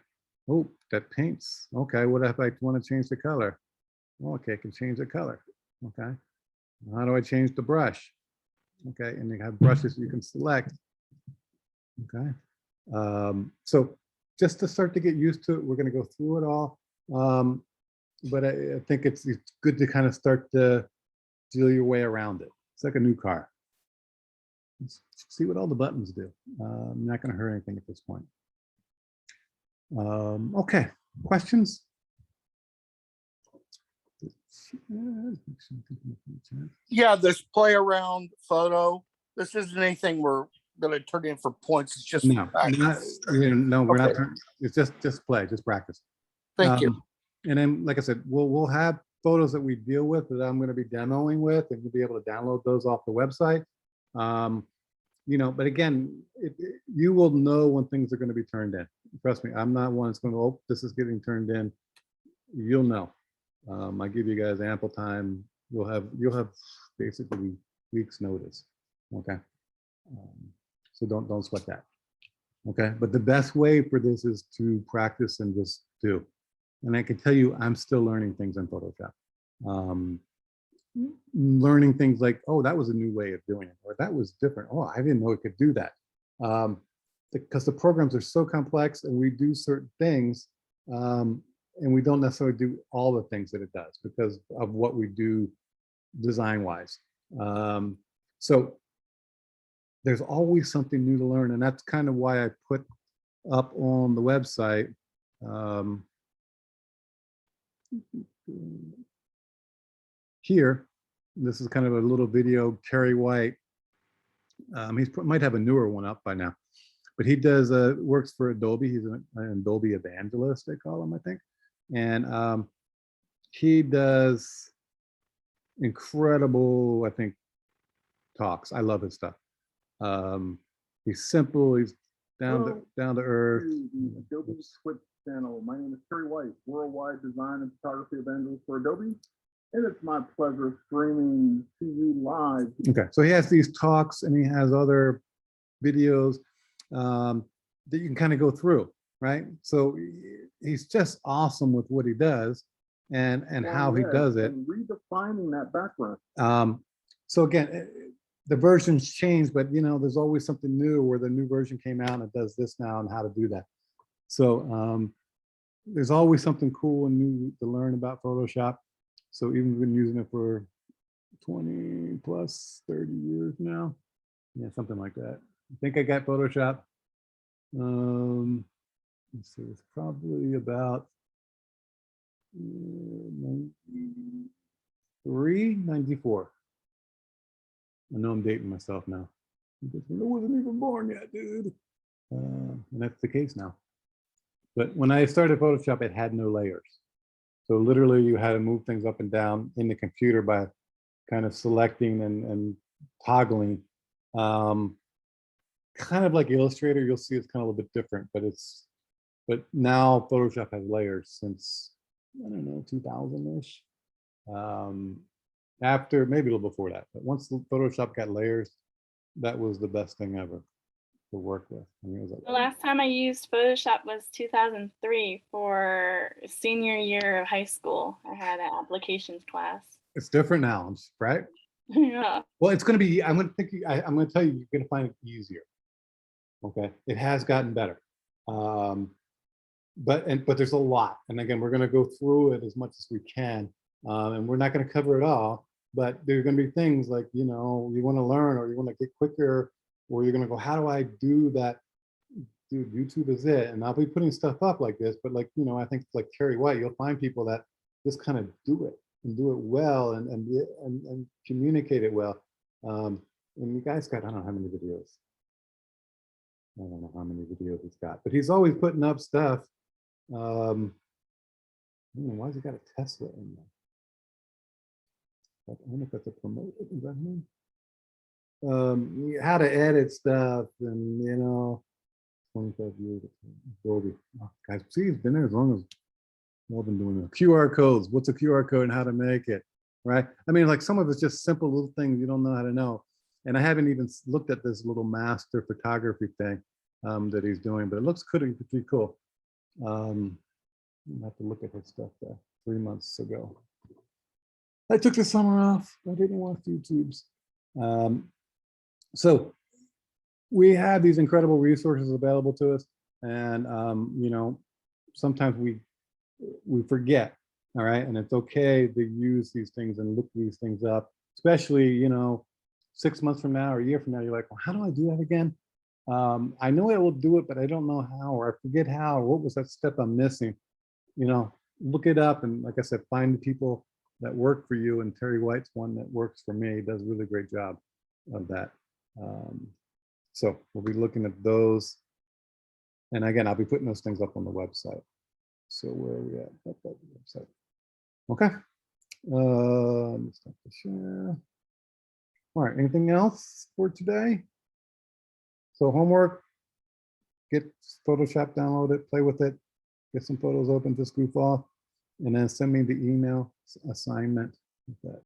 oh, that paints. Okay, what if I want to change the color? Well, okay, I can change the color. Okay, how do I change the brush? Okay, and you have brushes you can select. Okay, so just to start to get used to it, we're going to go through it all. But I think it's good to kind of start to feel your way around it. It's like a new car. Let's see what all the buttons do. I'm not going to hurt anything at this point. Okay, questions? Yeah, this play around photo. This isn't anything we're going to turn in for points. It's just no, we're Okay. not. It's just play, just practice. Thank you. And then, like I said, we'll have photos that we deal with that I'm going to be demoing with, and you'll be able to download those off the website. You know, but again, you will know when things are going to be turned in. Trust me, I'm not one that's going to, oh, this is getting turned in. You'll know. I give you guys ample time. You'll have basically weeks notice. Okay. So don't sweat that. Okay. But the best way for this is to practice and just do. And I can tell you, I'm still learning things in Photoshop. Learning things like, oh, that was a new way of doing it, or that was different. Oh, I didn't know it could do that. Because the programs are so complex, and we do certain things, and we don't necessarily do all the things that it does because of what we do design-wise. So there's always something new to learn, and that's kind of why I put up on the website. Here, this is kind of a little video. Terry White, might have a newer one up by now, but he does works for Adobe. He's an Adobe evangelist, they call him, I think, and he does incredible, I think, talks. I love his stuff. He's simple. He's down to earth. Adobe Twitch channel. My name is Terry White, worldwide design and photography evangelist for Adobe. And it's my pleasure streaming to you live. Okay, so he has these talks and he has other videos that you can kind of go through, right? So he's just awesome with what he does and how he does it. And redefining that background. So again, the versions change, but you know, there's always something new where the new version came out and it does this now and how to do that. So there's always something cool and new to learn about Photoshop. So even been using it for 20 plus 30 years now. Yeah, something like that. I think I got Photoshop. Let's see, it's probably about 94. I know I'm dating myself now. I wasn't even born yet, dude. And that's the case now. But when I started Photoshop, it had no layers. So literally you had to move things up and down in the computer by kind of selecting and toggling. Kind of like Illustrator, you'll see it's kind of a little bit different, but now Photoshop has layers since, I don't know, 2000-ish. After, maybe a little before that, but once Photoshop got layers, that was the best thing ever to work with. I mean, it was like, the last time I used Photoshop was 2003 for senior year of high school. I had an applications class. It's different now, right? Yeah. Well, it's going to be, I'm going to tell you, you're going to find it easier. Okay. It has gotten better. But there's a lot. And again, we're going to go through it as much as we can. And we're not going to cover it all, but there are going to be things like, you know, you want to learn or you want to get quicker, or you're going to go, how do I do that? Dude, YouTube is it. And I'll be putting stuff up like this, but like, you know, I think like Terry White, you'll find people that just kind of do it and do it well and communicate it well. And you guys got, I don't know how many videos. I don't know how many videos he's got, but he's always putting up stuff. Why has he got a Tesla in there? I don't know if that's a promoter. Is that him? How to edit stuff, and you know, 25 years of Adobe. Oh, guys, see, he's been there as long as more than doing the QR codes. What's a QR code and how to make it, right? I mean, like some of it's just simple little things you don't know how to know. And I haven't even looked at this little master photography thing that he's doing, but it looks pretty cool. I have to look at his stuff there 3 months ago. I took the summer off. I didn't watch YouTube's. So we have these incredible resources available to us, and you know, sometimes we forget. All right, and it's okay to use these things and look these things up, especially, you know, 6 months from now or a year from now. You're like, well, how do I do that again? I know I will do it, but I don't know how, or I forget how, or what was that step I'm missing? You know, look it up, and like I said, find the people that work for you, and Terry White's one that works for me. He does a really great job of that. So we'll be looking at those, and again, I'll be putting those things up on the website. So where are we at? That website. Okay. Let me stop the share. All right, anything else for today? So homework, get Photoshop downloaded, play with it, get some photos open, just goof off, and then send me the email assignment with that.